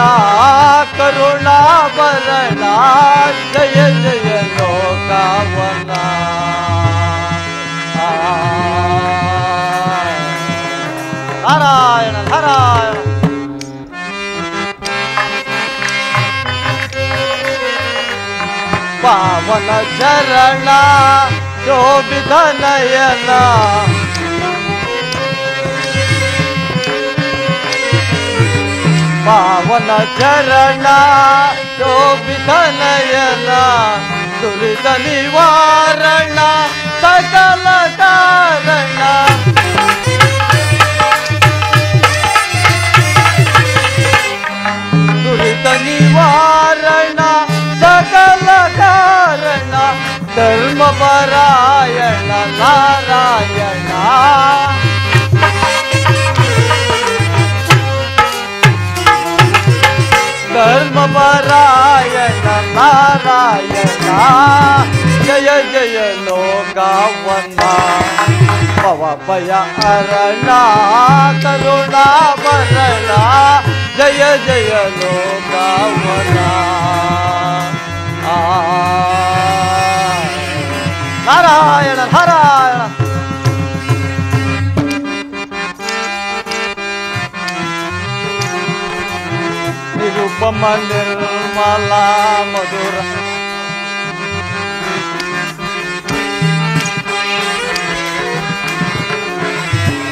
ಕರುಣಾಭರಣ. ಜಯ ಜಯ ಲೋಕವನ.
ನಾರಾಯಣ ನಾರಾಯಣ. ಪಾವನ ಚರಣ ಶೋಭಿತ ನಯನ ಪಾವನ ಚರಣ ಶೋಭಿತ ನಯನ ದುರಿತ ನಿವಾರಣ ಸಕಲ ಕಾರಣ ದುರಿತ ನಿವಾರಣ ಸಕಲ ಕಾರಣ ಧರ್ಮಪರಾಯಣ ನಾರಾಯಣ. ಧರ್ಮಪರಾಯಣ ನಾರಾಯಣ ಜಯ ಜಯ ಲೋಕವನ್ನ ಭವ ಭಯ ಹರಣ ಕರುಣಾಭರಣ ಜಯ ಜಯ ಲೋಕವನ್ನ. ನಾರಾಯಣ ನಾರಾಯಣ. ನಿರುಪಮ ನಿರ್ಮಲ ಮಧುರ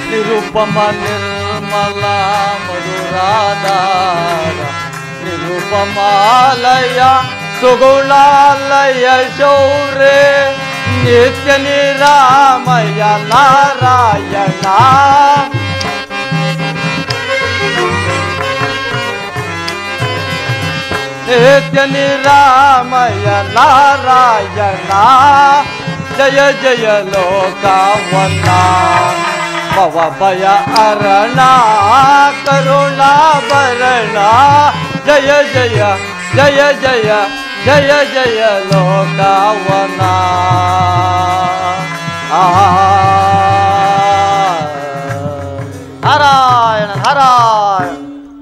ನಿರುಪಮ ನಿರ್ಮಲ ಮಧುರಾಧಾರ ನಿರುಪಮಾಲಯ ಸುಗುಣಾಲಯ ಶೌರ್ಯ ನಿತ್ಯ ನಿರಾಮಯ ನಾರಾಯಣ. ನಿತ್ಯ ನಿರಾಮಯ ನಾರಾಯಣ ಜಯ ಜಯ ಲೋಕವನ್ನ ಭವ ಭಯ ಹರಣ ಕರುಣಾಭರಣ ಜಯ ಜಯ ಜಯ ಜಯ ಜಯ ಜಯ ಲೋಕವನ್ನ.